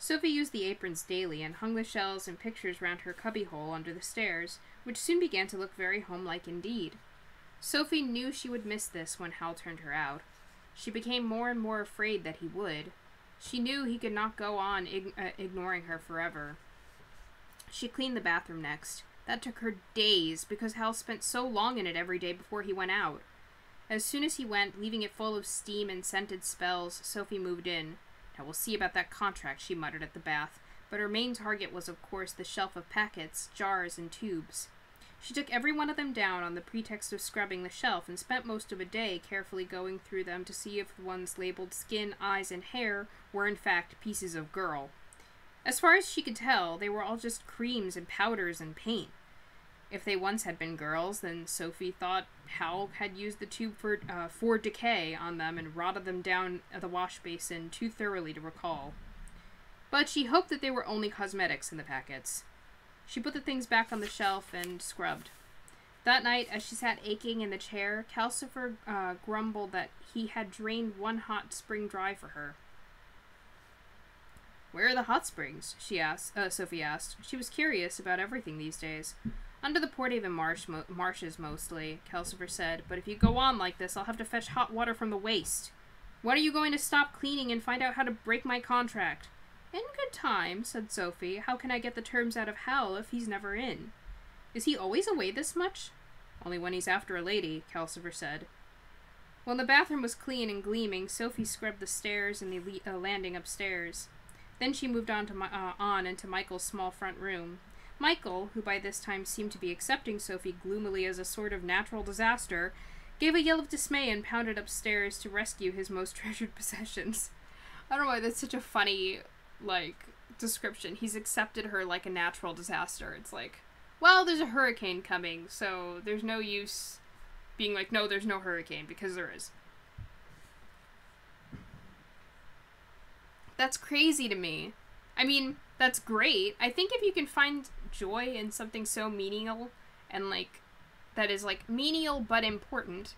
Sophie used the aprons daily and hung the shells and pictures round her cubbyhole under the stairs, which soon began to look very homelike indeed. Sophie knew she would miss this when Hal turned her out. She became more and more afraid that he would. She knew he could not go on ignoring her forever. She cleaned the bathroom next. That took her days, because Hal spent so long in it every day before he went out. As soon as he went, leaving it full of steam and scented spells, Sophie moved in. Now we'll see about that contract, she muttered at the bath, but her main target was, of course, the shelf of packets, jars, and tubes. She took every one of them down on the pretext of scrubbing the shelf and spent most of a day carefully going through them to see if the ones labeled skin, eyes, and hair were in fact pieces of girl. As far as she could tell, they were all just creams and powders and paint. If they once had been girls, then Sophie thought Hal had used the tube for decay on them and rotted them down the wash basin too thoroughly to recall. But she hoped that they were only cosmetics in the packets. She put the things back on the shelf and scrubbed. That night, as she sat aching in the chair, Calcifer grumbled that he had drained one hot spring dry for her. "Where are the hot springs?" Sophie asked. She was curious about everything these days. "Under the Port Haven marshes, mostly," Calcifer said, "but if you go on like this, I'll have to fetch hot water from the waste. When are you going to stop cleaning and find out how to break my contract?" "In good time," said Sophie. "How can I get the terms out of Hal if he's never in?" "Is he always away this much?" "Only when he's after a lady," Calcifer said. When the bathroom was clean and gleaming, Sophie scrubbed the stairs and the landing upstairs. Then she moved on into Michael's small front room. Michael, who by this time seemed to be accepting Sophie gloomily as a sort of natural disaster, gave a yell of dismay and pounded upstairs to rescue his most treasured possessions. I don't know why that's such a funny, description. He's accepted her like a natural disaster. It's like, well, there's a hurricane coming, so there's no use being like, no, there's no hurricane, because there is. That's crazy to me. I mean, that's great. I think if you can find joy in something so menial and, that is, menial but important,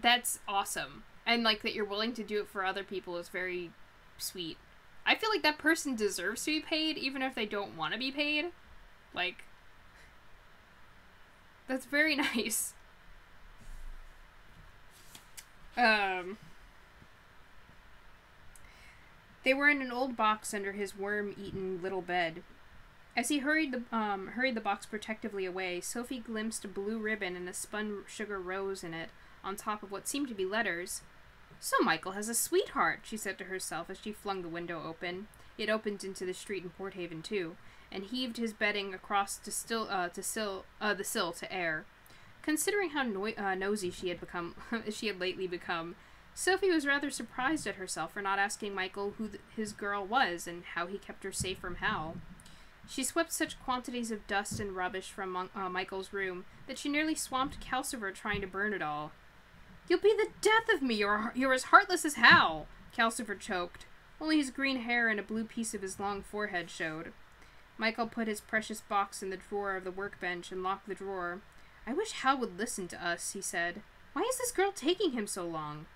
that's awesome. And, that you're willing to do it for other people is very sweet. I feel like that person deserves to be paid, even if they don't want to be paid. That's very nice. They were in an old box under his worm-eaten little bed. As he hurried the box protectively away, Sophie glimpsed a blue ribbon and a spun sugar rose in it, on top of what seemed to be letters. "So Michael has a sweetheart," she said to herself as she flung the window open. It opened into the street in Port Haven, too, and heaved his bedding across the sill to air. Considering how nosy she had lately become, Sophie was rather surprised at herself for not asking Michael who his girl was and how he kept her safe from Howl. She swept such quantities of dust and rubbish from Michael's room that she nearly swamped Calcifer trying to burn it all. "You'll be the death of me! You're as heartless as Howl!" Calcifer choked. Only his green hair and a blue piece of his long forehead showed. Michael put his precious box in the drawer of the workbench and locked the drawer. "I wish Howl would listen to us," he said. "Why is this girl taking him so long?"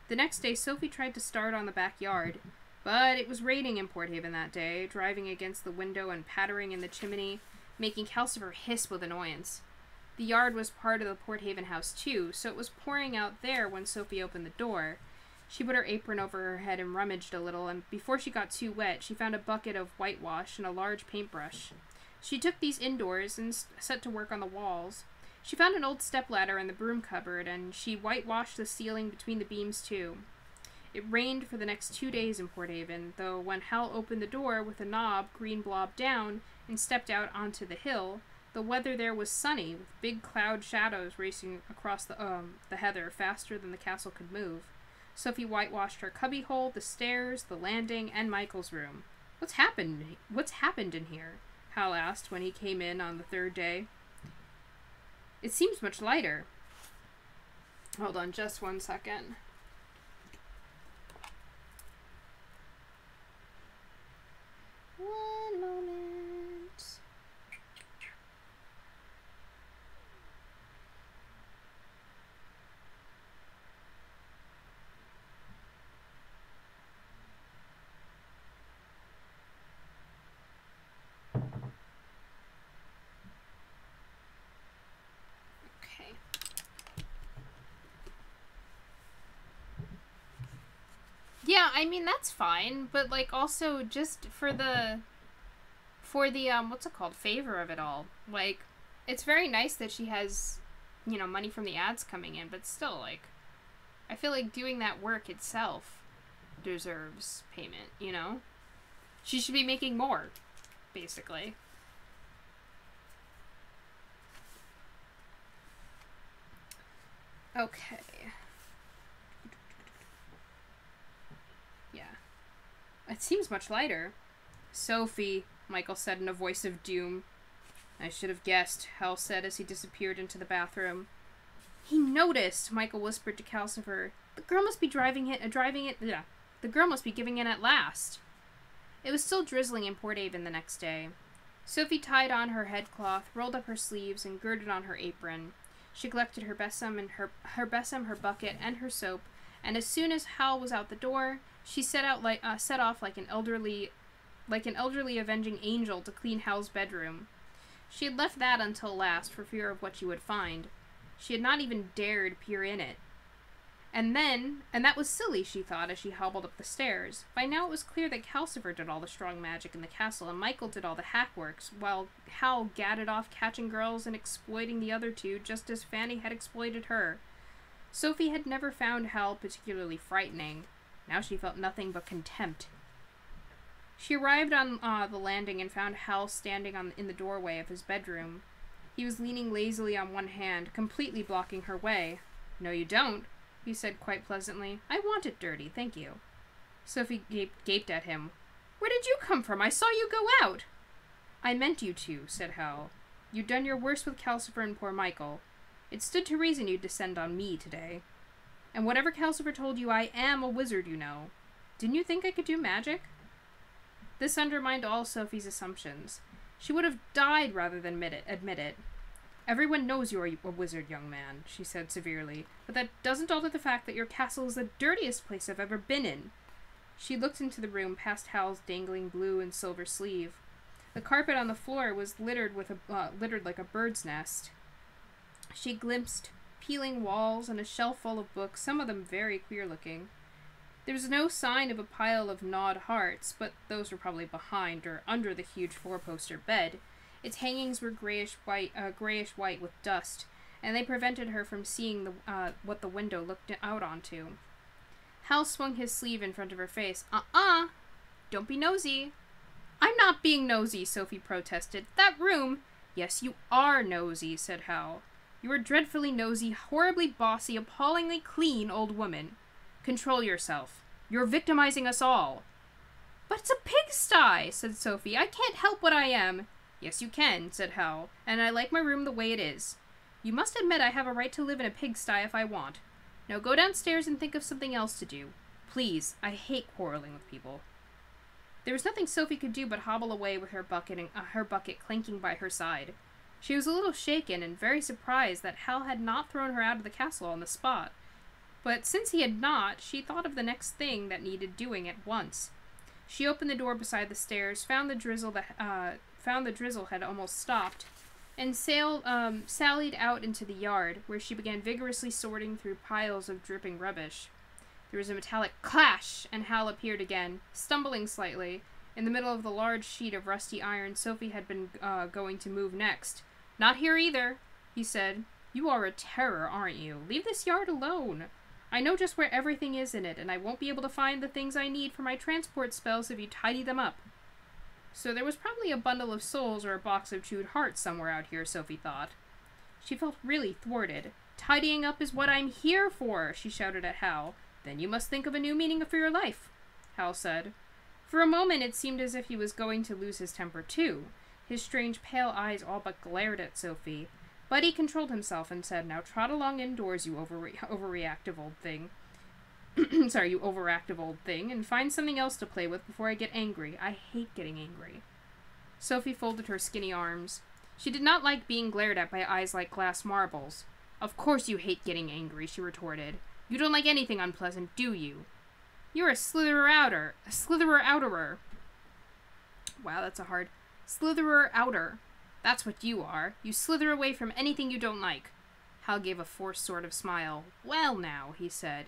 The next day, Sophie tried to start on the backyard, but it was raining in Port Haven that day, driving against the window and pattering in the chimney, making Calcifer hiss with annoyance. The yard was part of the Port Haven house, too, so it was pouring out there when Sophie opened the door. She put her apron over her head and rummaged a little, and before she got too wet, she found a bucket of whitewash and a large paintbrush. She took these indoors and set to work on the walls. She found an old stepladder in the broom cupboard, and she whitewashed the ceiling between the beams, too. It rained for the next 2 days in Port Haven, though when Hal opened the door with a knob green blob down and stepped out onto the hill, the weather there was sunny, with big cloud shadows racing across the heather faster than the castle could move. Sophie whitewashed her cubbyhole, the stairs, the landing, and Michael's room. What's happened in here?" Hal asked when he came in on the third day. "It seems much lighter." Hold on just 1 second. One moment. Okay. Yeah, I mean, that's fine, but, like, also, just for the, what's it called, favor of it all. Like, it's very nice that she has, you know, money from the ads coming in, but still, like, I feel like doing that work itself deserves payment, you know? She should be making more, basically. Okay. Yeah. It seems much lighter. "Sophie," Michael said in a voice of doom. "I should have guessed," Hal said as he disappeared into the bathroom. "He noticed," Michael whispered to Calcifer. "The girl must be the girl must be giving in at last." It was still drizzling in Port Haven the next day. Sophie tied on her headcloth, rolled up her sleeves, and girded on her apron. She collected her besom, her bucket, and her soap, and as soon as Hal was out the door, she set off like an elderly avenging angel to clean Hal's bedroom. She had left that until last for fear of what she would find. She had not even dared peer in it. And that was silly, she thought, as she hobbled up the stairs. By now it was clear that Calcifer did all the strong magic in the castle, and Michael did all the hackworks, while Hal gadded off catching girls and exploiting the other two, just as Fanny had exploited her. Sophie had never found Hal particularly frightening. Now she felt nothing but contempt. She arrived on the landing and found Hal standing in the doorway of his bedroom. He was leaning lazily on one hand, completely blocking her way. "No, you don't," he said quite pleasantly. "I want it dirty, thank you." Sophie gaped at him. "Where did you come from? I saw you go out." "I meant you to," said Hal. "You'd done your worst with Calcifer and poor Michael. It stood to reason you'd descend on me today. And whatever Calcifer told you, I am a wizard, you know. Didn't you think I could do magic?" This undermined all Sophie's assumptions. She would have died rather than admit it. "Everyone knows you're a wizard, young man," she said severely, "but that doesn't alter the fact that your castle is the dirtiest place I've ever been in." She looked into the room past Hal's dangling blue and silver sleeve. The carpet on the floor was littered like a bird's nest. She glimpsed peeling walls and a shelf full of books, some of them very queer-looking. There was no sign of a pile of gnawed hearts, but those were probably behind or under the huge four-poster bed. Its hangings were grayish white with dust, and they prevented her from seeing what the window looked out onto. Hal swung his sleeve in front of her face. Don't be nosy." "I'm not being nosy," Sophie protested. "That room—" "Yes, you are nosy," said Hal. You're a dreadfully nosy, horribly bossy, appallingly clean old woman. Control yourself. You're victimizing us all. But it's a pigsty, said Sophie. I can't help what I am. Yes, you can, said Howl, and I like my room the way it is. You must admit I have a right to live in a pigsty if I want. Now go downstairs and think of something else to do. Please, I hate quarreling with people. There was nothing Sophie could do but hobble away with her bucket clanking by her side. She was a little shaken and very surprised that Hal had not thrown her out of the castle on the spot. But since he had not, she thought of the next thing that needed doing at once. She opened the door beside the stairs, found the drizzle had almost stopped, and sallied out into the yard, where she began vigorously sorting through piles of dripping rubbish. There was a metallic clash, and Hal appeared again, stumbling slightly, in the middle of the large sheet of rusty iron Sophie had been going to move next. Not here either, he said. You are a terror, aren't you? Leave this yard alone. I know just where everything is in it, and I won't be able to find the things I need for my transport spells if you tidy them up. So there was probably a bundle of souls or a box of chewed hearts somewhere out here, Sophie thought. She felt really thwarted. Tidying up is what I'm here for, she shouted at Hal. Then you must think of a new meaning for your life, Hal said. For a moment it seemed as if he was going to lose his temper too. His strange pale eyes all but glared at Sophie. But he controlled himself and said, Now trot along indoors, you overreactive old thing. Sorry, you overactive old thing, and find something else to play with before I get angry. I hate getting angry. Sophie folded her skinny arms. She did not like being glared at by eyes like glass marbles. Of course you hate getting angry, she retorted. You don't like anything unpleasant, do you? You're a slitherer outerer. Wow, that's a hard... Slitherer outer. That's what you are. You slither away from anything you don't like. Hal gave a forced sort of smile. Well now, he said.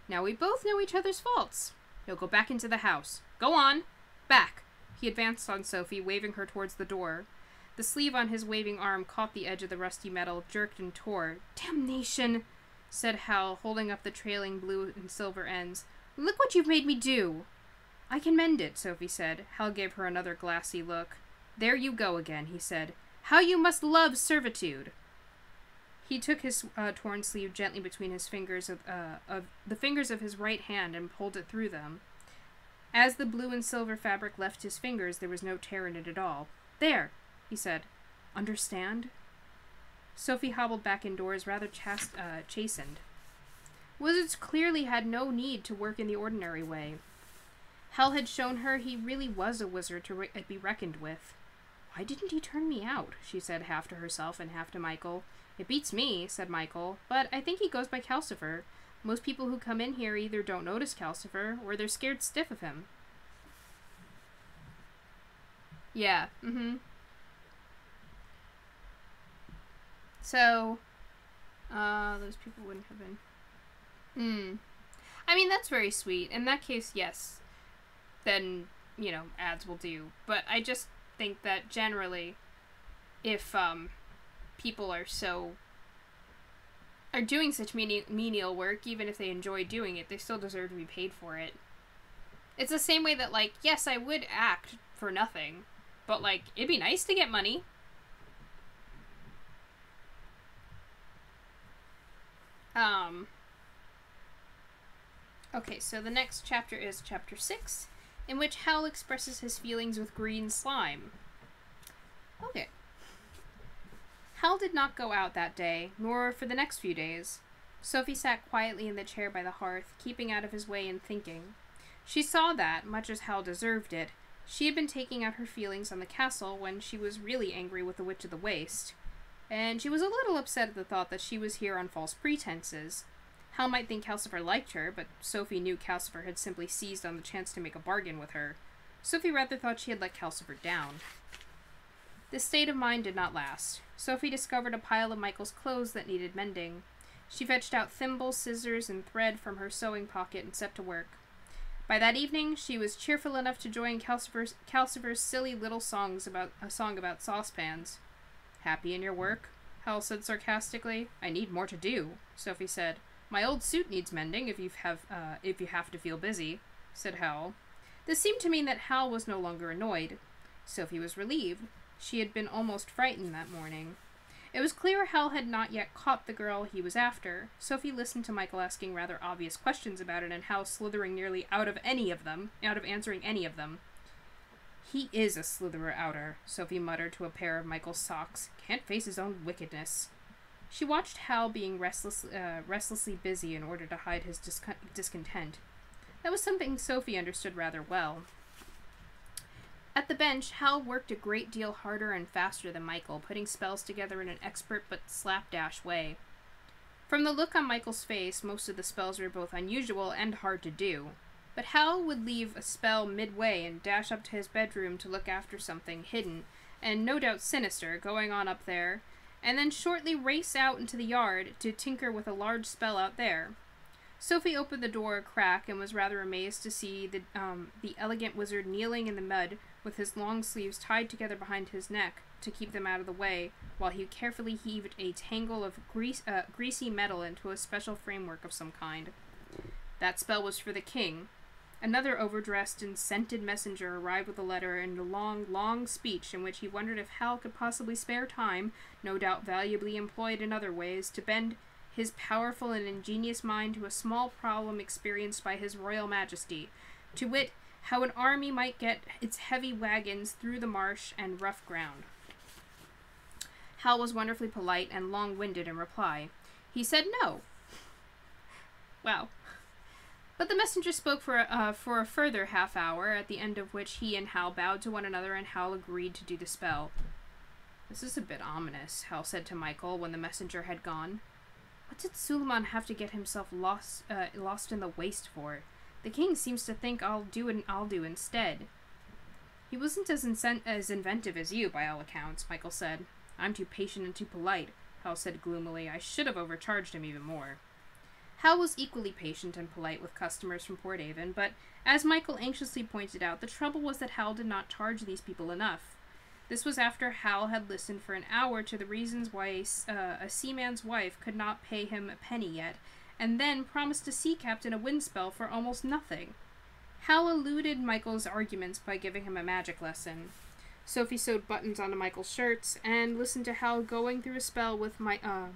Now we both know each other's faults. Now go back into the house. Go on. Back. He advanced on Sophie, waving her towards the door. The sleeve on his waving arm caught the edge of the rusty metal, jerked and tore. Damnation, said Hal, holding up the trailing blue and silver ends. Look what you've made me do. I can mend it, Sophie said. Hal gave her another glassy look. There you go again, he said. How you must love servitude. He took his torn sleeve gently between his fingers of the fingers of his right hand and pulled it through them. As the blue and silver fabric left his fingers, there was no tear in it at all. There, he said. Understand? Sophie hobbled back indoors, rather chastened. Wizards clearly had no need to work in the ordinary way. Hal had shown her he really was a wizard to be reckoned with. Why didn't he turn me out? She said, half to herself and half to Michael. It beats me, said Michael, but I think he goes by Calcifer. Most people who come in here either don't notice Calcifer, or they're scared stiff of him. Yeah, So, those people wouldn't have been... I mean, that's very sweet. In that case, yes. Then, you know, ads will do. But I just think that generally, if people are doing such menial work, even if they enjoy doing it, they still deserve to be paid for it. It's the same way that, like, yes, I would act for nothing, but, like, it'd be nice to get money. Okay, so the next chapter is chapter 6, in which Howl expresses his feelings with green slime. Okay. Howl did not go out that day, nor for the next few days. Sophie sat quietly in the chair by the hearth, keeping out of his way and thinking. She saw that, much as Howl deserved it, she had been taking out her feelings on the castle when she was really angry with the Witch of the Waste, and she was a little upset at the thought that she was here on false pretenses. Hal might think Calcifer liked her, but Sophie knew Calcifer had simply seized on the chance to make a bargain with her. Sophie rather thought she had let Calcifer down. This state of mind did not last. Sophie discovered a pile of Michael's clothes that needed mending. She fetched out thimbles, scissors, and thread from her sewing pocket and set to work. By that evening, she was cheerful enough to join Calcifer's silly little song about saucepans. Happy in your work? Hal said sarcastically. I need more to do, Sophie said. My old suit needs mending if you have to feel busy, said Hal. This seemed to mean that Hal was no longer annoyed. Sophie was relieved. She had been almost frightened that morning. It was clear Hal had not yet caught the girl he was after. Sophie listened to Michael asking rather obvious questions about it, and Hal slithering nearly out of answering any of them. He is a slitherer outer, Sophie muttered to a pair of Michael's socks. Can't face his own wickedness. She watched Hal being restlessly busy in order to hide his discontent. That was something Sophie understood rather well. At the bench, Hal worked a great deal harder and faster than Michael, putting spells together in an expert but slapdash way. From the look on Michael's face, most of the spells were both unusual and hard to do. But Hal would leave a spell midway and dash up to his bedroom to look after something hidden, and no doubt sinister, going on up there, and then shortly race out into the yard to tinker with a large spell out there. Sophie opened the door a crack and was rather amazed to see the elegant wizard kneeling in the mud with his long sleeves tied together behind his neck to keep them out of the way, while he carefully heaved a tangle of greasy metal into a special framework of some kind. That spell was for the king. Another overdressed and scented messenger arrived with a letter and a long, long speech in which he wondered if Hal could possibly spare time, no doubt valuably employed in other ways, to bend his powerful and ingenious mind to a small problem experienced by his royal majesty, to wit, how an army might get its heavy wagons through the marsh and rough ground. Hal was wonderfully polite and long-winded in reply. He said no. Wow. But the messenger spoke for a further half hour, at the end of which he and Hal bowed to one another, and Hal agreed to do the spell. This is a bit ominous, Hal said to Michael when the messenger had gone. What did Suleiman have to get himself lost in the waste for? The king seems to think I'll do instead. He wasn't as inventive as you, by all accounts, Michael said. I'm too patient and too polite, Hal said gloomily. I should have overcharged him even more. Hal was equally patient and polite with customers from Port Avon, but, as Michael anxiously pointed out, the trouble was that Hal did not charge these people enough. This was after Hal had listened for an hour to the reasons why a seaman's wife could not pay him a penny yet, and then promised a sea captain a wind spell for almost nothing. Hal eluded Michael's arguments by giving him a magic lesson. Sophie sewed buttons onto Michael's shirts and listened to Hal going through a spell with Michael.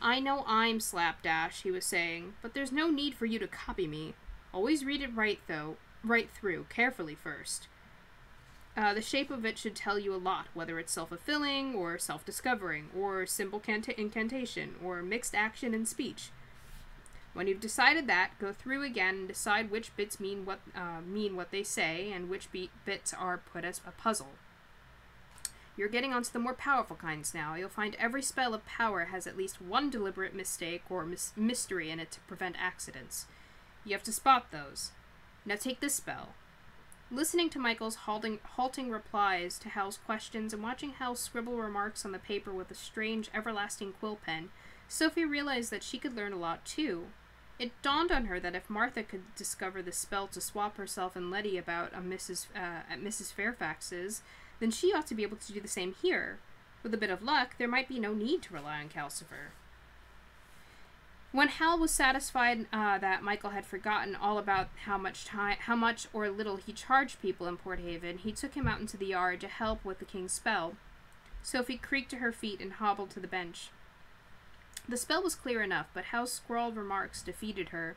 I know I'm slapdash, he was saying, but there's no need for you to copy me. Always read it right through, carefully first. The shape of it should tell you a lot, whether it's self-fulfilling, or self-discovering, or simple incantation, or mixed action and speech. When you've decided that, go through again and decide which bits mean what they say, and which bits are put as a puzzle. You're getting onto the more powerful kinds now. You'll find every spell of power has at least one deliberate mistake or mystery in it to prevent accidents. You have to spot those. Now take this spell. Listening to Michael's halting replies to Hal's questions and watching Hal scribble remarks on the paper with a strange, everlasting quill pen, Sophie realized that she could learn a lot too. It dawned on her that if Martha could discover the spell to swap herself and Letty about at Mrs. Fairfax's, then she ought to be able to do the same here. With a bit of luck, there might be no need to rely on Calcifer. When Hal was satisfied that Michael had forgotten all about how much or little he charged people in Port Haven, he took him out into the yard to help with the king's spell. Sophie creaked to her feet and hobbled to the bench. The spell was clear enough, but Hal's scrawled remarks defeated her.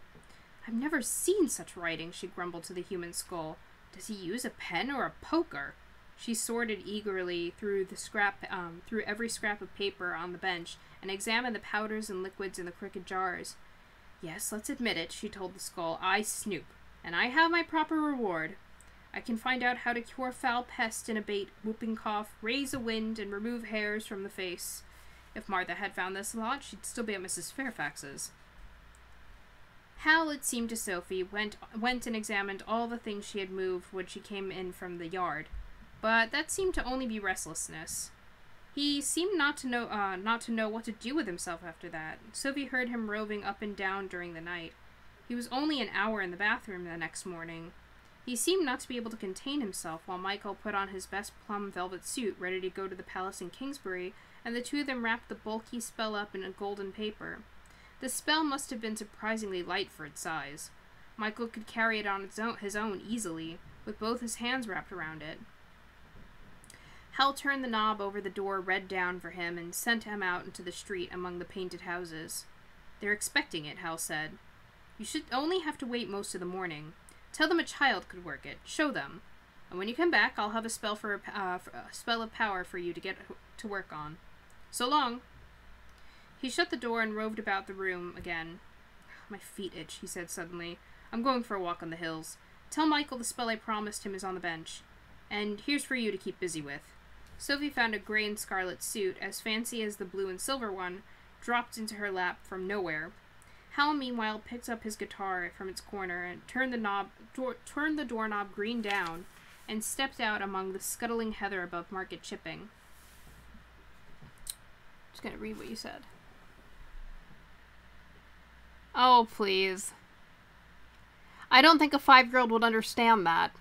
I've never seen such writing, she grumbled to the human skull. Does he use a pen or a poker? She sorted eagerly through every scrap of paper on the bench, and examined the powders and liquids in the crooked jars. Yes, let's admit it, she told the skull. I snoop, and I have my proper reward. I can find out how to cure foul pest and abate whooping cough, raise a wind, and remove hairs from the face. If Martha had found this lot, she'd still be at Mrs. Fairfax's. Hal, it seemed to Sophie, went and examined all the things she had moved when she came in from the yard. But that seemed to only be restlessness. He seemed not to know what to do with himself after that. Sophie heard him roving up and down during the night. He was only an hour in the bathroom the next morning. He seemed not to be able to contain himself while Michael put on his best plum velvet suit, ready to go to the palace in Kingsbury, and the two of them wrapped the bulky spell up in a golden paper. The spell must have been surprisingly light for its size. Michael could carry it on his own easily, with both his hands wrapped around it. Hal turned the knob over the door red down for him and sent him out into the street among the painted houses. "They're expecting it," Hal said. "You should only have to wait most of the morning. Tell them a child could work it. Show them. And when you come back, I'll have a spell a spell of power for you to get to work on. So long." He shut the door and roved about the room again. "My feet itch," he said suddenly. "I'm going for a walk on the hills. Tell Michael the spell I promised him is on the bench. And here's for you to keep busy with." Sophie found a gray and scarlet suit, as fancy as the blue and silver one, dropped into her lap from nowhere. Hal, meanwhile, picked up his guitar from its corner and turned the doorknob green down and stepped out among the scuttling heather above Market Chipping. Just gonna read what you said. Oh, please. I don't think a 5-year-old would understand that.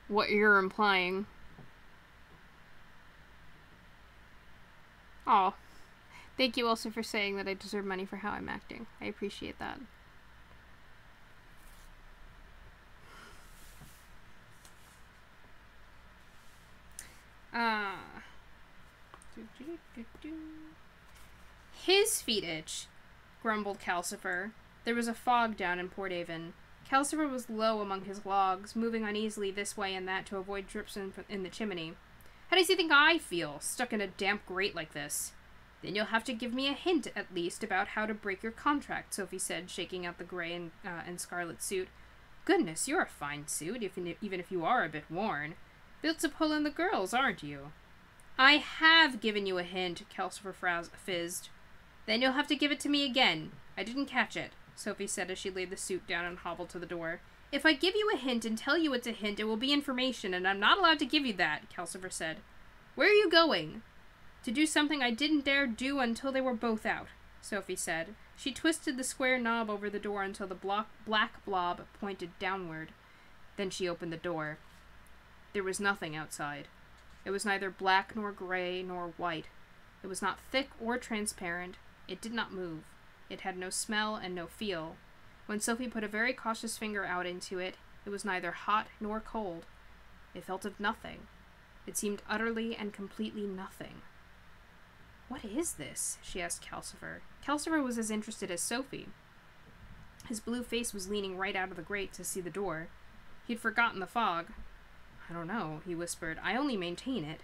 What you're implying. Oh. Thank you also for saying that I deserve money for how I'm acting. I appreciate that. His feet itch, grumbled Calcifer. There was a fog down in Port Avon. Calcifer was low among his logs, moving uneasily this way and that to avoid drips in the chimney. "How does he think I feel, stuck in a damp grate like this?" "Then you'll have to give me a hint, at least, about how to break your contract," Sophie said, shaking out the gray and scarlet suit. "Goodness, you're a fine suit, even if you are a bit worn. Built to pull in the girls, aren't you?" "I have given you a hint," Calcifer fizzed. "Then you'll have to give it to me again. I didn't catch it," Sophie said as she laid the suit down and hobbled to the door. "If I give you a hint and tell you it's a hint, it will be information, and I'm not allowed to give you that," Calcifer said. "Where are you going?" "To do something I didn't dare do until they were both out," Sophie said. She twisted the square knob over the door until the black blob pointed downward. Then she opened the door. There was nothing outside. It was neither black nor gray nor white. It was not thick or transparent. It did not move. It had no smell and no feel. When Sophie put a very cautious finger out into it, it was neither hot nor cold. It felt of nothing. It seemed utterly and completely nothing. "What is this?" she asked Calcifer. Calcifer was as interested as Sophie. His blue face was leaning right out of the grate to see the door. He'd forgotten the fog. "I don't know," he whispered. "I only maintain it.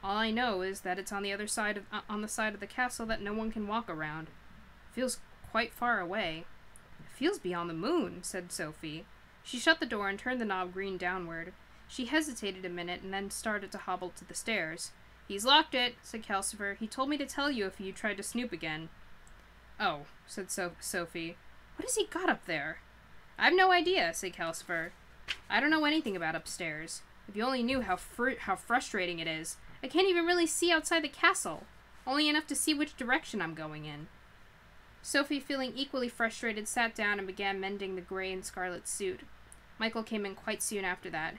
All I know is that it's on the other side on the side of the castle that no one can walk around. It feels quite far away." "It feels beyond the moon," said Sophie. She shut the door and turned the knob green downward. She hesitated a minute and then started to hobble to the stairs. "He's locked it," said Calcifer. "He told me to tell you if you tried to snoop again." "Oh," said Sophie. "What has he got up there?" "I've no idea," said Calcifer. "I don't know anything about upstairs. If you only knew how frustrating it is. I can't even really see outside the castle. Only enough to see which direction I'm going in." Sophie, feeling equally frustrated, sat down and began mending the gray and scarlet suit. Michael came in quite soon after that.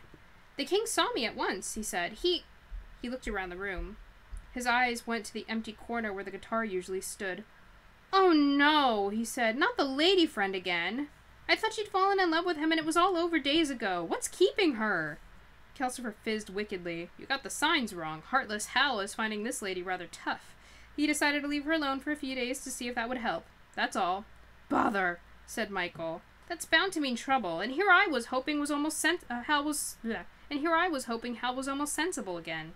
"The king saw me at once," he said. He looked around the room. His eyes went to the empty corner where the guitar usually stood. "Oh no," he said. "Not the lady friend again. I thought she'd fallen in love with him and it was all over days ago. What's keeping her?" Calcifer fizzed wickedly. "You got the signs wrong. Heartless Howl is finding this lady rather tough. He decided to leave her alone for a few days to see if that would help. That's all." "Bother," said Michael. "That's bound to mean trouble. And here I was hoping Hal was almost sensible again."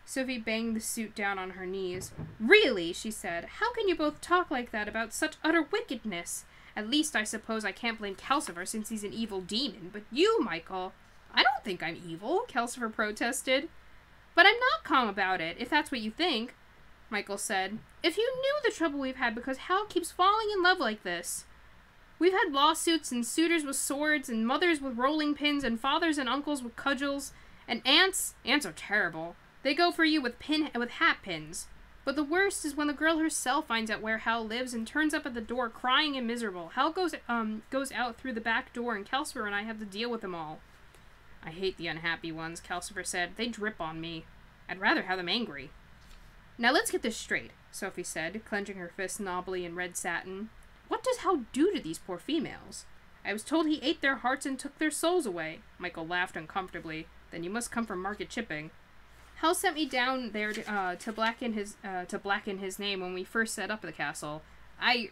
Sophie banged the suit down on her knees. "Really," she said, "how can you both talk like that about such utter wickedness? At least I suppose I can't blame Calcifer since he's an evil demon. But you, Michael—" "I don't think I'm evil," Calcifer protested. "But I'm not calm about it, if that's what you think," Michael said. "If you knew the trouble we've had because Hal keeps falling in love like this. We've had lawsuits and suitors with swords and mothers with rolling pins and fathers and uncles with cudgels and aunts are terrible. They go for you with hat pins. But the worst is when the girl herself finds out where Hal lives and turns up at the door crying and miserable. Hal goes out through the back door and Calcifer and I have to deal with them all." "I hate the unhappy ones," Calcifer said. "They drip on me. I'd rather have them angry." "Now let's get this straight," Sophie said, clenching her fist knobbly in red satin. "What does Hal do to these poor females?" "I was told he ate their hearts and took their souls away." Michael laughed uncomfortably. Then you must come from Market Chipping. Hal sent me down there to blacken his name when we first set up the castle. I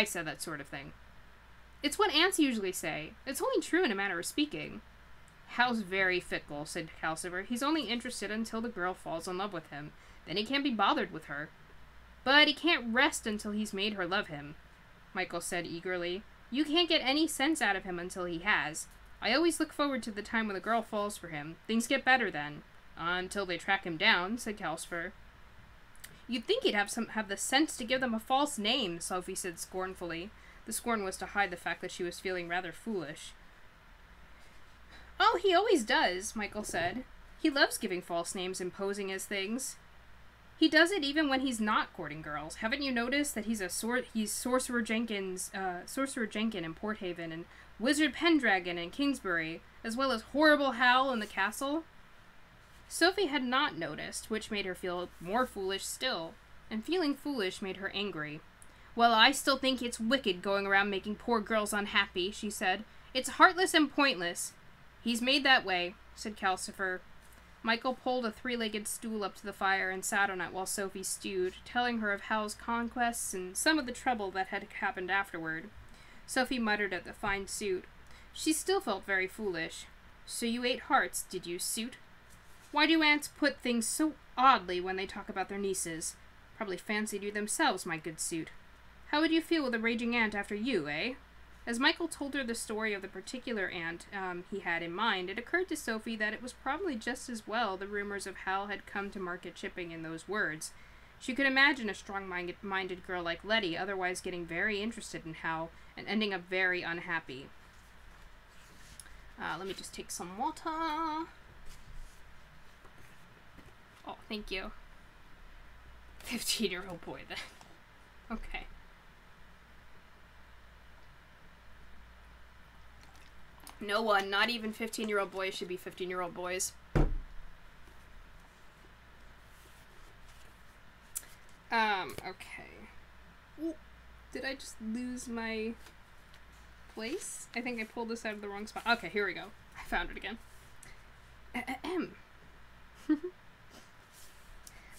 said that sort of thing. It's what ants usually say. It's only true in a manner of speaking. Hal's very fickle, said Calcifer. He's only interested until the girl falls in love with him. Then he can't be bothered with her. But he can't rest until he's made her love him, Michael said eagerly. You can't get any sense out of him until he has. I always look forward to the time when the girl falls for him. Things get better then. Until they track him down, said Calcifer. You'd think he'd have the sense to give them a false name, Sophie said scornfully. The scorn was to hide the fact that she was feeling rather foolish. Oh, he always does, Michael said. He loves giving false names and posing as things. He does it even when he's not courting girls. Haven't you noticed that he's Sorcerer Jenkin in Porthaven, and Wizard Pendragon in Kingsbury, as well as Horrible Howl in the castle? Sophie had not noticed, which made her feel more foolish still, and feeling foolish made her angry. Well, I still think it's wicked going around making poor girls unhappy, she said. It's heartless and pointless. He's made that way, said Calcifer. Michael pulled a three-legged stool up to the fire and sat on it while Sophie stewed, telling her of Hal's conquests and some of the trouble that had happened afterward. Sophie muttered at the fine suit. She still felt very foolish. So you ate hearts, did you, suit? Why do aunts put things so oddly when they talk about their nieces? Probably fancied you themselves, my good suit. How would you feel with a raging ant after you, eh? As Michael told her the story of the particular ant he had in mind, it occurred to Sophie that it was probably just as well the rumors of Hal had come to Market Chipping in those words. She could imagine a strong-minded girl like Letty otherwise getting very interested in Hal and ending up very unhappy. Let me just take some water. Oh, thank you. 15-year-old boy, then. Okay. No one, not even 15-year-old boys, should be 15-year-old boys. Okay. Ooh, did I just lose my place? I think I pulled this out of the wrong spot. Okay, here we go. I found it again.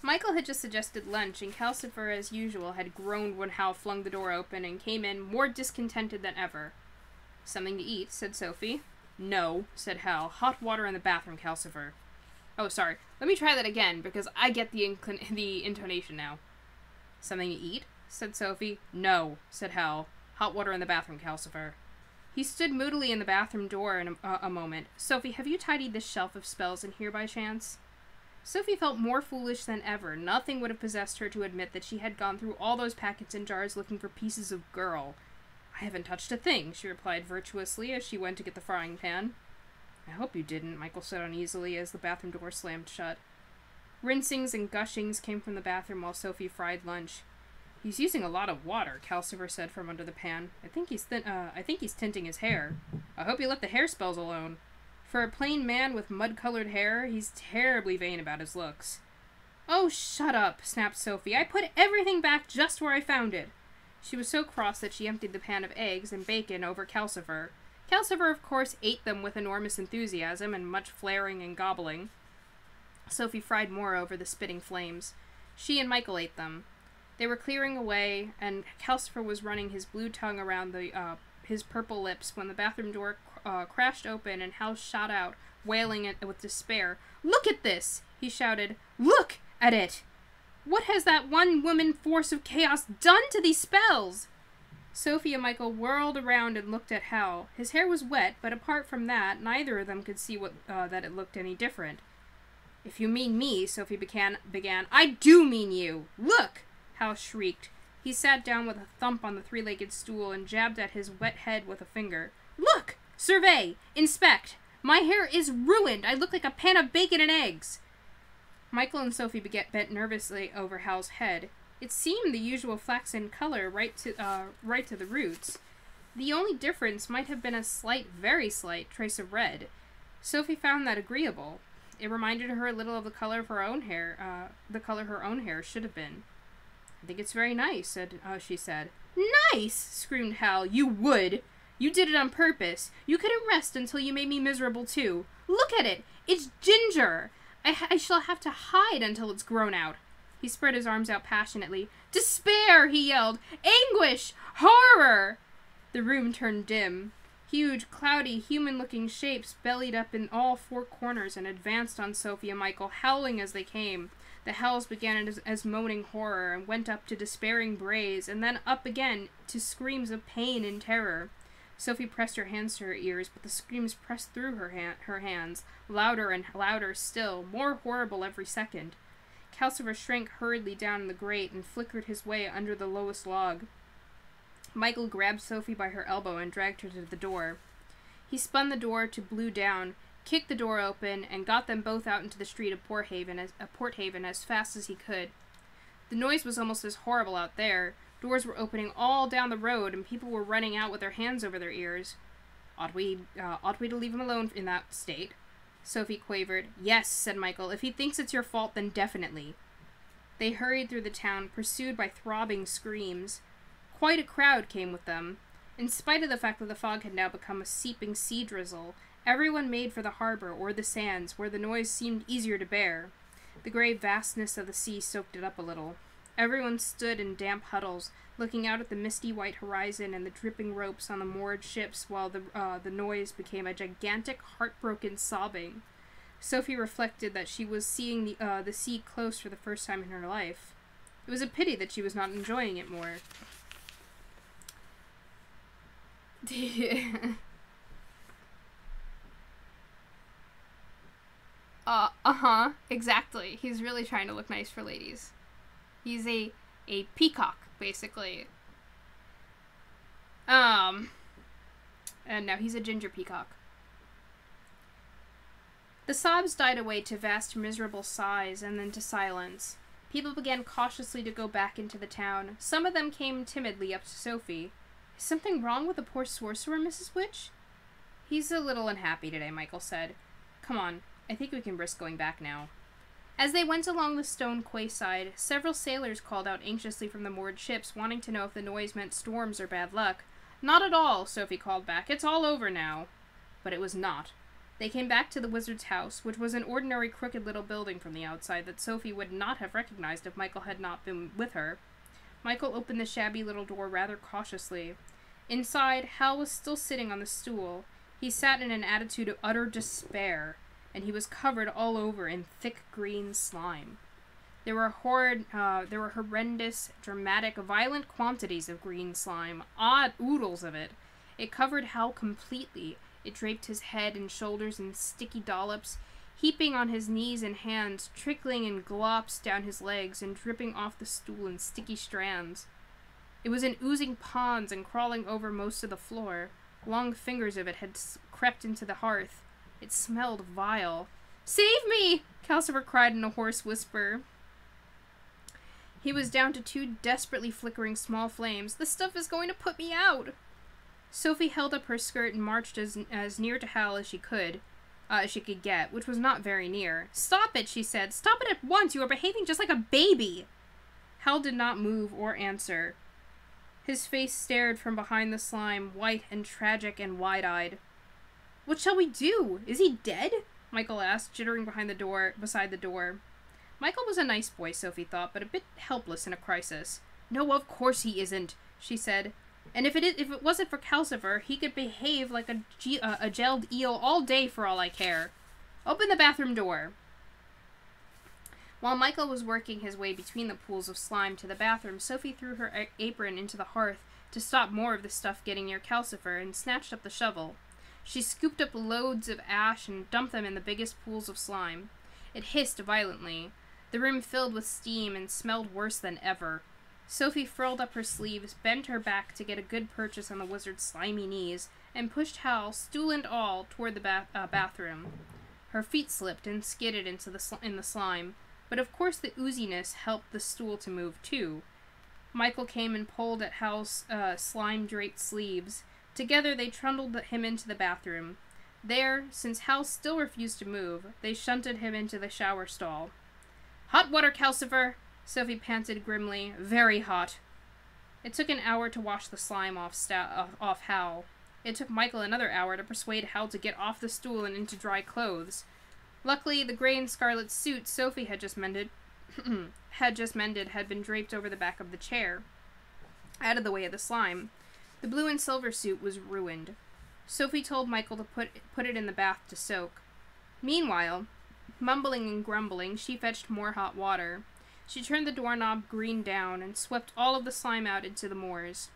Michael had just suggested lunch, and Calcifer, as usual, had groaned when Hal flung the door open and came in more discontented than ever. Something to eat, said Sophie. No, said Hal. Hot water in the bathroom, Calcifer. Oh, sorry. Let me try that again, because I get the intonation now. Something to eat, said Sophie. No, said Hal. Hot water in the bathroom, Calcifer. He stood moodily in the bathroom door in a moment. Sophie, have you tidied this shelf of spells in here by chance? Sophie felt more foolish than ever. Nothing would have possessed her to admit that she had gone through all those packets and jars looking for pieces of girl. I haven't touched a thing, she replied virtuously as she went to get the frying pan. I hope you didn't, Michael said uneasily as the bathroom door slammed shut. Rinsings and gushings came from the bathroom while Sophie fried lunch. He's using a lot of water, Calcifer said from under the pan. I think he's tinting his hair. I hope you let the hair spells alone. For a plain man with mud-colored hair, he's terribly vain about his looks. Oh, shut up, snapped Sophie. I put everything back just where I found it. She was so cross that she emptied the pan of eggs and bacon over Calcifer. Calcifer, of course, ate them with enormous enthusiasm and much flaring and gobbling. Sophie fried more over the spitting flames. She and Michael ate them. They were clearing away, and Calcifer was running his blue tongue around his purple lips when the bathroom door crashed open and Hal shot out, wailing with despair. Look at this! He shouted. Look at it! What has that one-woman force of chaos done to these spells? Sophie and Michael whirled around and looked at Hal. His hair was wet, but apart from that, neither of them could see that it looked any different. If you mean me, Sophie began. I do mean you! Look! Hal shrieked. He sat down with a thump on the three-legged stool and jabbed at his wet head with a finger. Look! Survey! Inspect! My hair is ruined! I look like a pan of bacon and eggs! Michael and Sophie bent nervously over Hal's head. It seemed the usual flaxen color right to the roots. The only difference might have been a slight, very slight, trace of red. Sophie found that agreeable. It reminded her a little of the color of her own hair, the color her own hair should have been. I think it's very nice, she said. Nice! Screamed Hal. You would! You did it on purpose. You couldn't rest until you made me miserable too. Look at it! It's ginger! I shall have to hide until it's grown out. He spread his arms out passionately. Despair! He yelled. Anguish! Horror! The room turned dim. Huge, cloudy, human-looking shapes bellied up in all four corners and advanced on Sophie and Michael, howling as they came. The howls began as moaning horror and went up to despairing brays, and then up again to screams of pain and terror. Sophie pressed her hands to her ears, but the screams pressed through her hands, louder and louder still, more horrible every second. Calcifer shrank hurriedly down in the grate and flickered his way under the lowest log. Michael grabbed Sophie by her elbow and dragged her to the door. He spun the door to blue down, kicked the door open, and got them both out into the street of Port Haven as fast as he could. The noise was almost as horrible out there. Doors were opening all down the road, and people were running out with their hands over their ears. Ought we to leave him alone in that state? Sophie quavered. Yes, said Michael. If he thinks it's your fault, then definitely. They hurried through the town, pursued by throbbing screams. Quite a crowd came with them. In spite of the fact that the fog had now become a seeping sea drizzle, everyone made for the harbor or the sands, where the noise seemed easier to bear. The gray vastness of the sea soaked it up a little. Everyone stood in damp huddles, looking out at the misty white horizon and the dripping ropes on the moored ships while the noise became a gigantic, heartbroken sobbing. Sophie reflected that she was seeing the sea close for the first time in her life. It was a pity that she was not enjoying it more. Exactly. He's really trying to look nice for ladies. He's a peacock, basically. And now he's a ginger peacock. The sobs died away to vast, miserable sighs and then to silence. People began cautiously to go back into the town. Some of them came timidly up to Sophie. Is something wrong with the poor sorcerer, Mrs. Witch? He's a little unhappy today, Michael said. Come on, I think we can risk going back now. As they went along the stone quayside, several sailors called out anxiously from the moored ships, wanting to know if the noise meant storms or bad luck. Not at all, Sophie called back. It's all over now. But it was not. They came back to the wizard's house, which was an ordinary crooked little building from the outside that Sophie would not have recognized if Michael had not been with her. Michael opened the shabby little door rather cautiously. Inside, Hal was still sitting on the stool. He sat in an attitude of utter despair, and he was covered all over in thick green slime. There were horrendous, dramatic, violent quantities of green slime, odd oodles of it. It covered Hal completely. It draped his head and shoulders in sticky dollops, heaping on his knees and hands, trickling in glops down his legs, and dripping off the stool in sticky strands. It was in oozing ponds and crawling over most of the floor. Long fingers of it had crept into the hearth. It smelled vile. Save me! Calcifer cried in a hoarse whisper. He was down to 2 desperately flickering small flames. The stuff is going to put me out! Sophie held up her skirt and marched as near to Hal as she could get, which was not very near. Stop it, she said. Stop it at once! You are behaving just like a baby! Hal did not move or answer. His face stared from behind the slime, white and tragic and wide-eyed. What shall we do? Is he dead? Michael asked, jittering beside the door. Michael was a nice boy, Sophie thought, but a bit helpless in a crisis. No, of course he isn't, she said. And if it wasn't for Calcifer, he could behave like a gelled eel all day for all I care. Open the bathroom door. While Michael was working his way between the pools of slime to the bathroom, Sophie threw her apron into the hearth to stop more of the stuff getting near Calcifer and snatched up the shovel. She scooped up loads of ash and dumped them in the biggest pools of slime. It hissed violently. The room filled with steam and smelled worse than ever. Sophie furled up her sleeves, bent her back to get a good purchase on the wizard's slimy knees, and pushed Hal, stool and all, toward the bathroom. Her feet slipped and skidded in the slime, but of course the ooziness helped the stool to move too. Michael came and pulled at Hal's slime-draped sleeves. Together they trundled him into the bathroom. There, since Hal still refused to move, they shunted him into the shower stall. Hot water, Calcifer! Sophie panted grimly. Very hot. It took an hour to wash the slime off Hal. It took Michael another hour to persuade Howl to get off the stool and into dry clothes. Luckily, the gray and scarlet suit Sophie had just mended had been draped over the back of the chair, out of the way of the slime. The blue and silver suit was ruined. Sophie told Michael to put it in the bath to soak. Meanwhile, mumbling and grumbling, she fetched more hot water. She turned the doorknob green down and swept all of the slime out into the moors.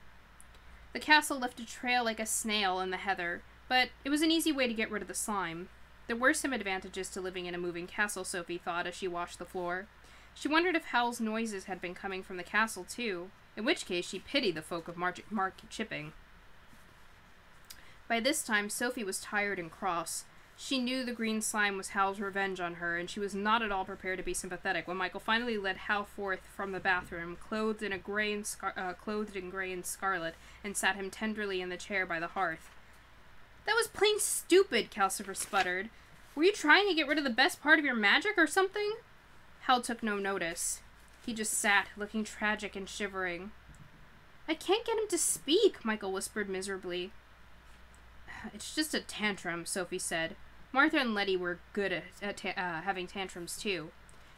The castle left a trail like a snail in the heather, but it was an easy way to get rid of the slime. There were some advantages to living in a moving castle, Sophie thought as she washed the floor. She wondered if Howl's noises had been coming from the castle, too, in which case she pitied the folk of Market Chipping. By this time, Sophie was tired and cross. She knew the green slime was Howl's revenge on her, and she was not at all prepared to be sympathetic when Michael finally led Howl forth from the bathroom, clothed in gray and scarlet, and sat him tenderly in the chair by the hearth. "That was plain stupid," Calcifer sputtered. "Were you trying to get rid of the best part of your magic or something?" Howl took no notice. He just sat, looking tragic and shivering. "I can't get him to speak," Michael whispered miserably. "It's just a tantrum," Sophie said. Martha and Letty were good at having tantrums, too.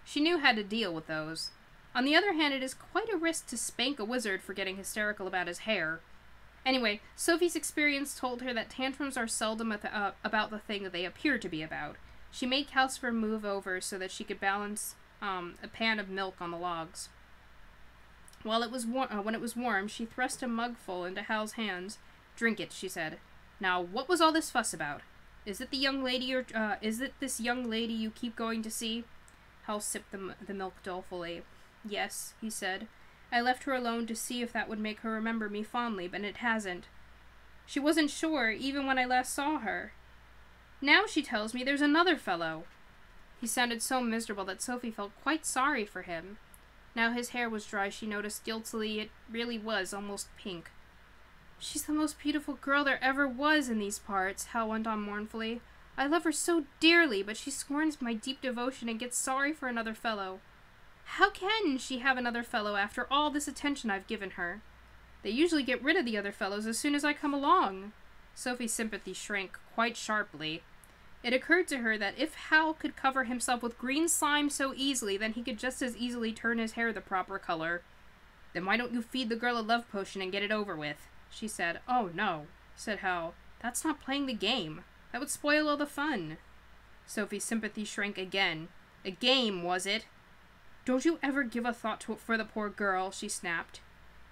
She knew how to deal with those. On the other hand, it is quite a risk to spank a wizard for getting hysterical about his hair. Anyway, Sophie's experience told her that tantrums are seldom about the thing that they appear to be about. She made Calcifer move over so that she could balance a pan of milk on the logs. When it was warm, she thrust a mugful into Hal's hands. "Drink it," she said. "Now, what was all this fuss about? Is it this young lady you keep going to see?" Hal sipped the milk dolefully. "Yes," he said. "I left her alone to see if that would make her remember me fondly, but it hasn't. She wasn't sure, even when I last saw her. Now she tells me there's another fellow." He sounded so miserable that Sophie felt quite sorry for him. Now his hair was dry, she noticed guiltily it really was almost pink. "She's the most beautiful girl there ever was in these parts," Hal went on mournfully. "I love her so dearly, but she scorns my deep devotion and gets sorry for another fellow. How can she have another fellow after all this attention I've given her? They usually get rid of the other fellows as soon as I come along." Sophie's sympathy shrank quite sharply. It occurred to her that if Hal could cover himself with green slime so easily, then he could just as easily turn his hair the proper color. "Then why don't you feed the girl a love potion and get it over with?" she said. "Oh, no," said Hal. "That's not playing the game. That would spoil all the fun." Sophie's sympathy shrank again. "A game, was it? Don't you ever give a thought for the poor girl," she snapped.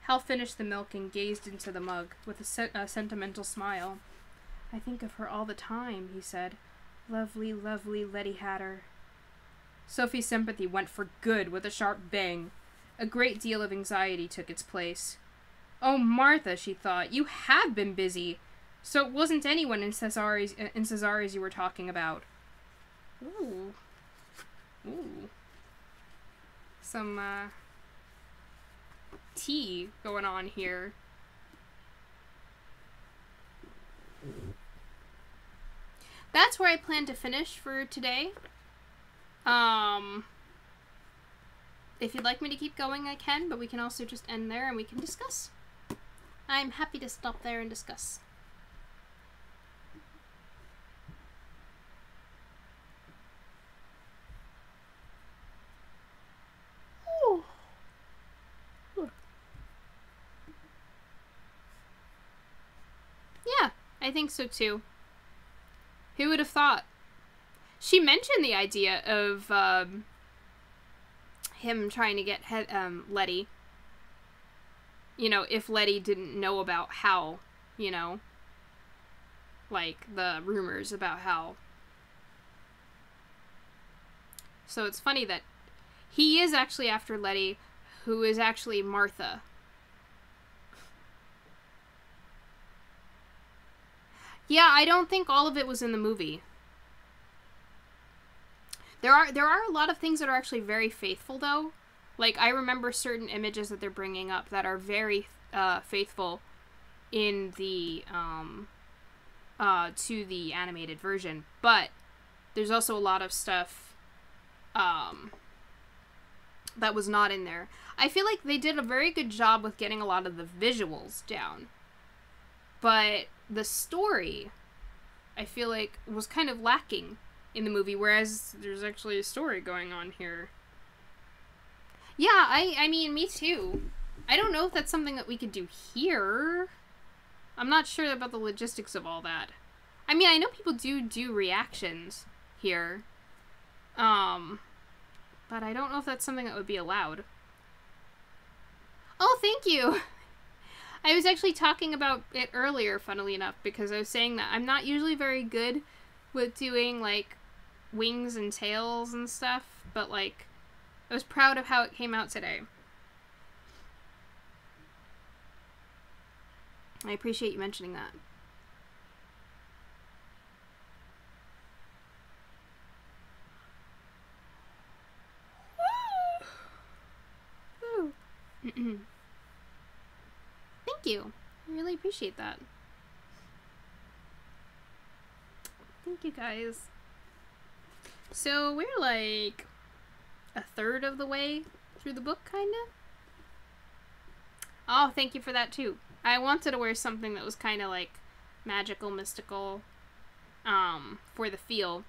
Hal finished the milk and gazed into the mug with a sentimental smile. "I think of her all the time," he said. "Lovely, lovely Letty Hatter." Sophie's sympathy went for good with a sharp bang. A great deal of anxiety took its place. "Oh, Martha," she thought, "you have been busy. So it wasn't anyone in Cesare's you were talking about." Ooh. Ooh. Some, tea going on here. That's where I plan to finish for today. If you'd like me to keep going, I can, but we can also just end there and we can discuss. I'm happy to stop there and discuss. Ooh. Ooh. Yeah, I think so too. Who would have thought? She mentioned the idea of him trying to get Letty. You know, if Letty didn't know about Howl, you know, like the rumors about Howl. So it's funny that he is actually after Letty, who is actually Martha. Yeah, I don't think all of it was in the movie. There are a lot of things that are actually very faithful, though. Like, I remember certain images that they're bringing up that are very faithful in the, to the animated version. But there's also a lot of stuff, that was not in there. I feel like they did a very good job with getting a lot of the visuals down. But the story, I feel like, was kind of lacking in the movie, whereas there's actually a story going on here. Yeah, I mean, me too. I don't know if that's something that we could do here. I'm not sure about the logistics of all that. I mean, I know people do reactions here. But I don't know if that's something that would be allowed. Oh, thank you! I was actually talking about it earlier, funnily enough, because I was saying that I'm not usually very good with doing, like, wings and tails and stuff, but, like, I was proud of how it came out today. I appreciate you mentioning that. Thank you. I really appreciate that. Thank you, guys. So we're like a third of the way through the book, kind of. Oh, thank you for that too. I wanted to wear something that was kind of like magical, mystical, for the feel.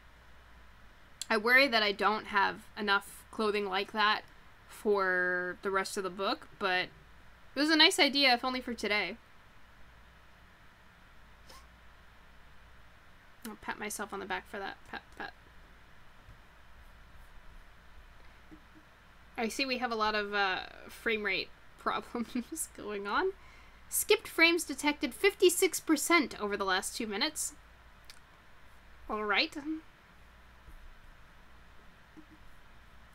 I worry that I don't have enough clothing like that for the rest of the book, but it was a nice idea, if only for today. I'll pat myself on the back for that. Pat, pat. I see we have a lot of frame rate problems going on. Skipped frames detected 56% over the last 2 minutes. Alright.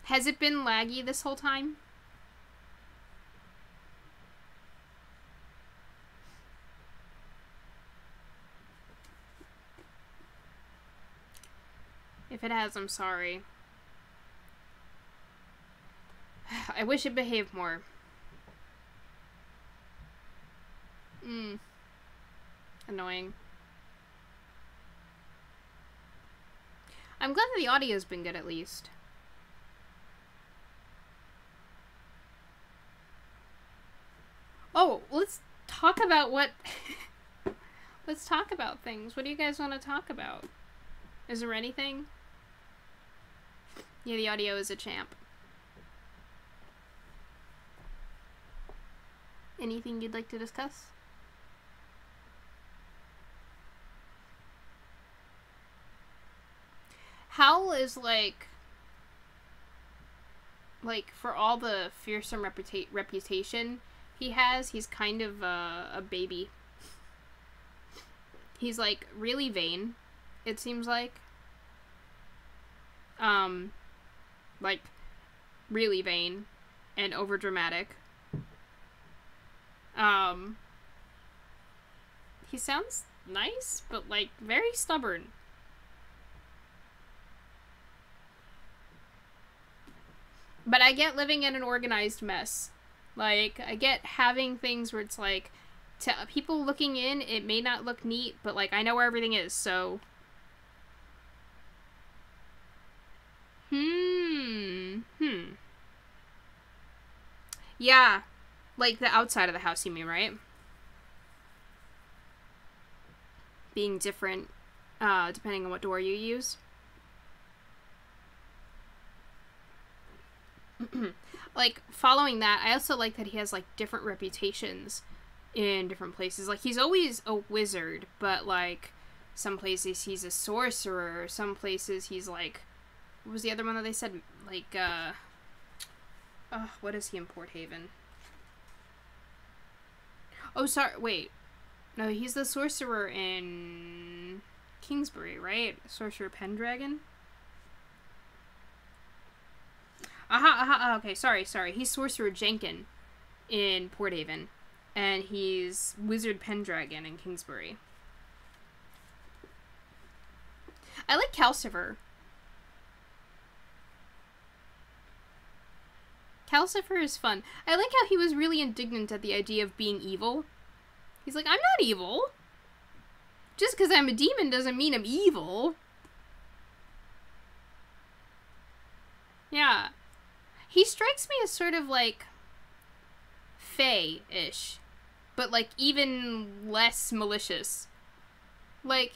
Has it been laggy this whole time? If it has, I'm sorry. I wish it behaved more. Annoying. I'm glad that the audio's been good at least. Oh, let's talk about what... Let's talk about things. What do you guys want to talk about? Is there anything? Yeah, the audio is a champ. Anything you'd like to discuss? Howl is like for all the fearsome reputation he has, he's kind of a baby. He's like really vain, it seems like. Like really vain and overdramatic. He sounds nice, but like very stubborn. But I get living in an organized mess. Like, I get having things where it's like, to people looking in, it may not look neat, but like, I know where everything is, so. Yeah. Like, the outside of the house, you mean, right? Being different, depending on what door you use. Like, following that, I also like that he has, like, different reputations in different places. Like, he's always a wizard, but, like, some places he's a sorcerer, some places he's, like, what was the other one that they said? Like, what is he in Port Haven? Oh, sorry, wait. No, he's the sorcerer in Kingsbury, right? Sorcerer Pendragon? Okay, sorry. He's Sorcerer Jenkin in Port Haven, and he's Wizard Pendragon in Kingsbury. I like Calcifer. Calcifer is fun. I like how he was really indignant at the idea of being evil. He's like, I'm not evil. Just because I'm a demon doesn't mean I'm evil. Yeah. He strikes me as sort of like Fae-ish, but like even less malicious. Like,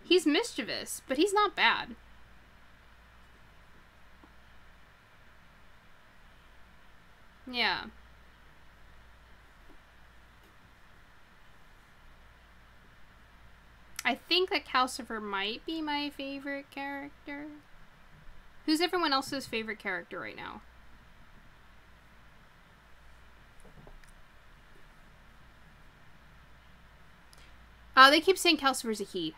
he's mischievous, but he's not bad. Yeah. I think that Calcifer might be my favorite character. Who's everyone else's favorite character right now? They keep saying Calcifer's a he.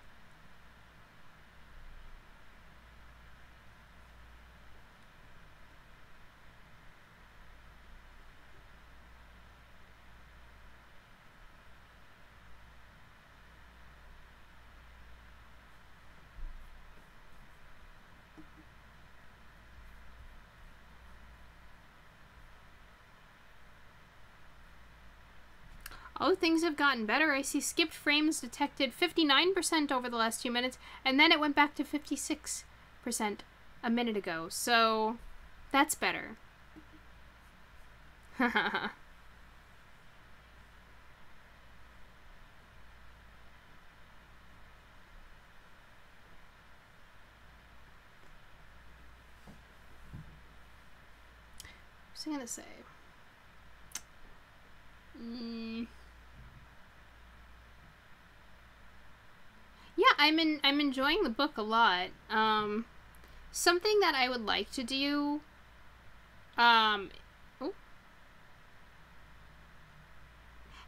Oh, things have gotten better. I see skipped frames detected 59% over the last 2 minutes, and then it went back to 56% a minute ago. So, that's better. Hahaha. What was I gonna say? Yeah, I'm enjoying the book a lot. Something that I would like to do. Oh.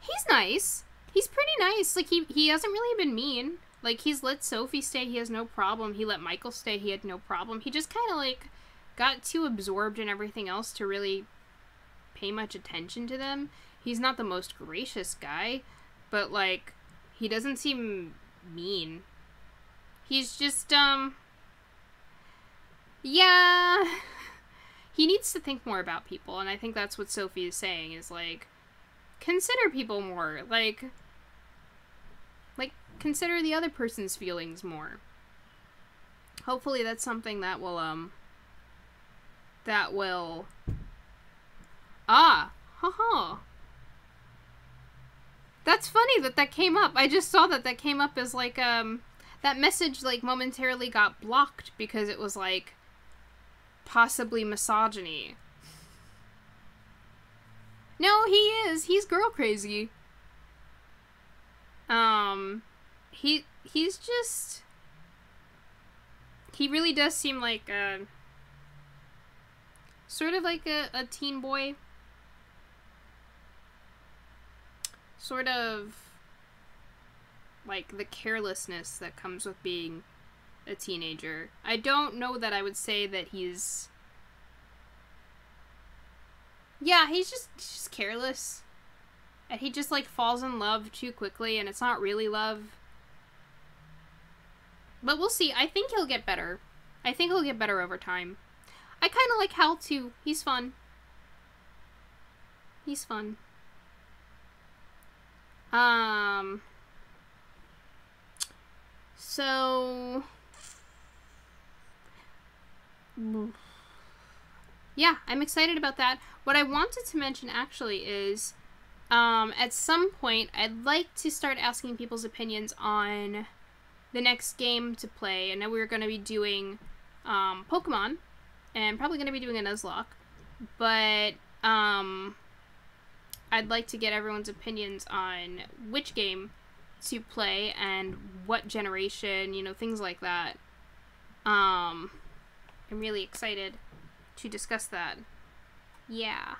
He's nice. He's pretty nice. Like he hasn't really been mean. Like he's let Sophie stay. He has no problem. He let Michael stay. He had no problem. He just kind of like got too absorbed in everything else to really pay much attention to them. He's not the most gracious guy, but like he doesn't seem mean. He's just yeah, he needs to think more about people, and I think that's what Sophie is saying, is like, consider people more, like consider the other person's feelings more. Hopefully that's something that will haha. That's funny that came up. I just saw that came up as like that message like momentarily got blocked because it was like possibly misogyny. No, he is. He's girl crazy. He's just, he really does seem like sort of like a teen boy. Sort of like the carelessness that comes with being a teenager. I don't know that I would say that he's, yeah, he's just careless. And he just like falls in love too quickly, and it's not really love. But we'll see. I think he'll get better. I think he'll get better over time. I kind of like Hal too. He's fun. He's fun. So yeah, I'm excited about that. What I wanted to mention actually is at some point I'd like to start asking people's opinions on the next game to play. I know we're going to be doing Pokemon, and probably going to be doing a Nuzlocke, but I'd like to get everyone's opinions on which game to play and what generation, you know, things like that. I'm really excited to discuss that. Yeah.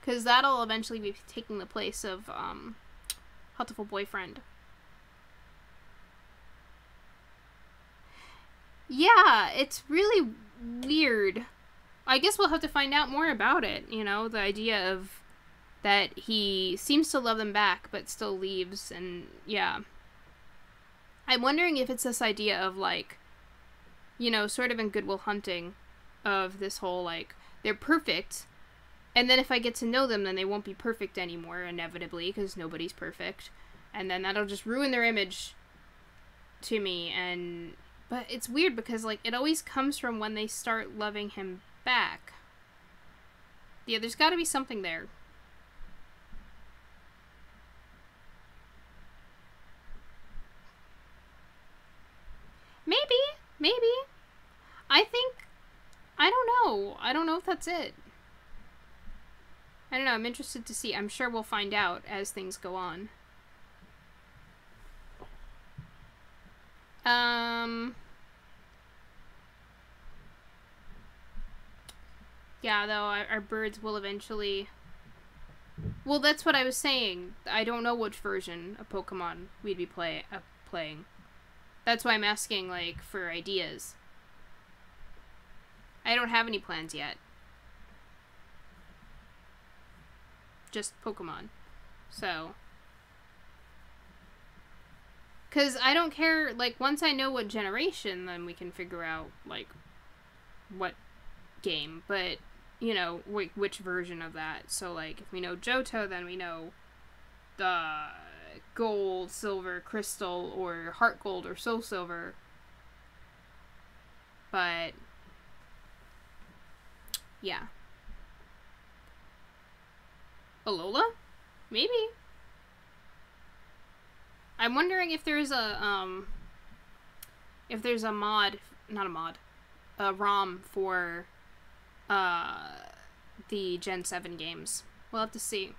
Because that'll eventually be taking the place of Hutiful Boyfriend. Yeah, it's really weird. I guess we'll have to find out more about it, you know, the idea of that he seems to love them back, but still leaves, and yeah. I'm wondering if it's this idea of, like, you know, sort of in Good Will Hunting, of this whole, like, they're perfect, and then if I get to know them, then they won't be perfect anymore, inevitably, because nobody's perfect, and then that'll just ruin their image to me, and, but it's weird, because, like, it always comes from when they start loving him back. Yeah, there's gotta be something there. know. I don't know if that's it. I don't know. I'm interested to see. I'm sure we'll find out as things go on. Yeah, though, our birds will eventually... Well, that's what I was saying. I don't know which version of Pokemon we'd be playing. That's why I'm asking, like, for ideas. I don't have any plans yet. Just Pokemon. So... Because I don't care, like, once I know what generation, then we can figure out, like, what game. But, you know, which version of that. So, like, if we know Johto, then we know the Gold, Silver, Crystal, or Heart Gold, or Soul Silver. But, yeah. Alola? Maybe. I'm wondering if there's a mod, not a mod, a ROM for, the Gen 7 games. We'll have to see.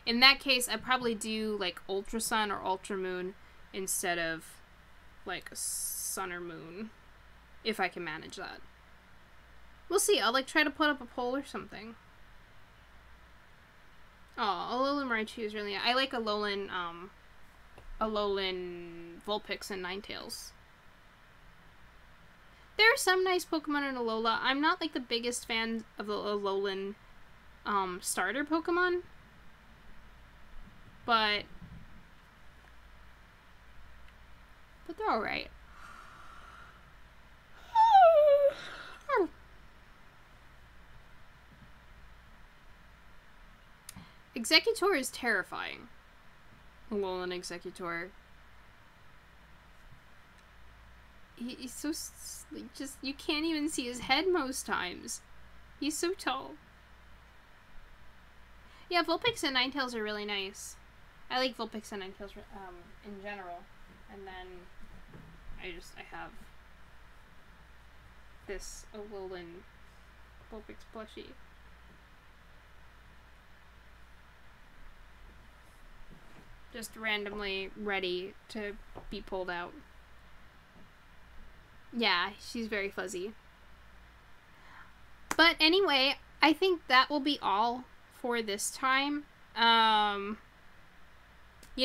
In that case, I'd probably do, like, Ultra Sun or Ultra Moon instead of, like, Sun or Moon. If I can manage that. We'll see. I'll, like, try to put up a poll or something. Oh, Alolan Raichu is really... I like Alolan Vulpix and Ninetales. There are some nice Pokemon in Alola. I'm not, like, the biggest fan of the Alolan, starter Pokemon. But they're alright. Executor is terrifying. Alolan Executor. He's so, like, just, you can't even see his head most times. He's so tall. Yeah, Vulpix and Ninetales are really nice. I like Vulpix and Ninetales, in general. And then, I have this Alolan Vulpix plushie. Just randomly ready to be pulled out. Yeah, she's very fuzzy. But anyway, I think that will be all for this time. You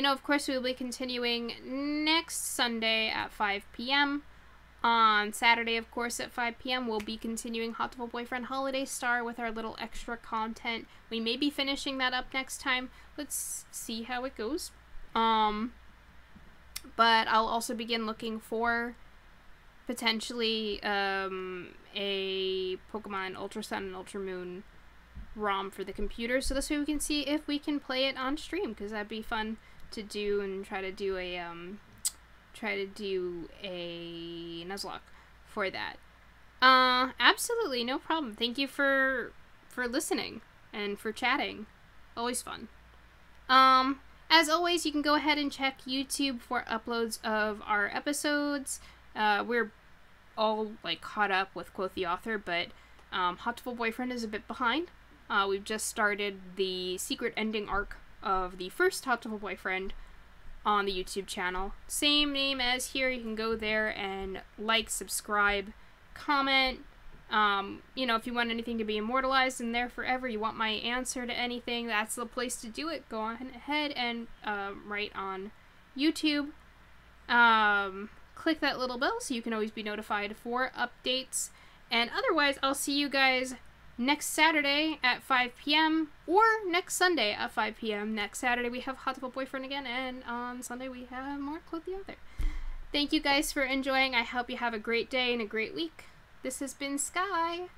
know, of course, we'll be continuing next Sunday at 5 p.m. On Saturday, of course, at 5 p.m., we'll be continuing Hot Boyfriend Holiday Star with our little extra content. We may be finishing that up next time. Let's see how it goes. But I'll also begin looking for potentially a Pokemon Ultra Sun and Ultra Moon ROM for the computer, so this way we can see if we can play it on stream, because that'd be fun to do and try to do a Nuzlocke for that. Absolutely, no problem. Thank you for listening and for chatting. Always fun. As always, you can go ahead and check YouTube for uploads of our episodes. We're all, like, caught up with Quoth the Author, but Hot Boyfriend is a bit behind. We've just started the secret ending arc of the first Hot Boyfriend on the YouTube channel. Same name as here. You can go there and like, subscribe, comment. You know, if you want anything to be immortalized in there forever, you want my answer to anything, that's the place to do it. Go on ahead and write on YouTube. Click that little bell so you can always be notified for updates. And otherwise, I'll see you guys next Saturday at 5 p.m. or next Sunday at 5 p.m. Next Saturday we have Hot Boyfriend again, and on Sunday we have more Quoth the Author. Thank you guys for enjoying. I hope you have a great day and a great week. This has been Sky.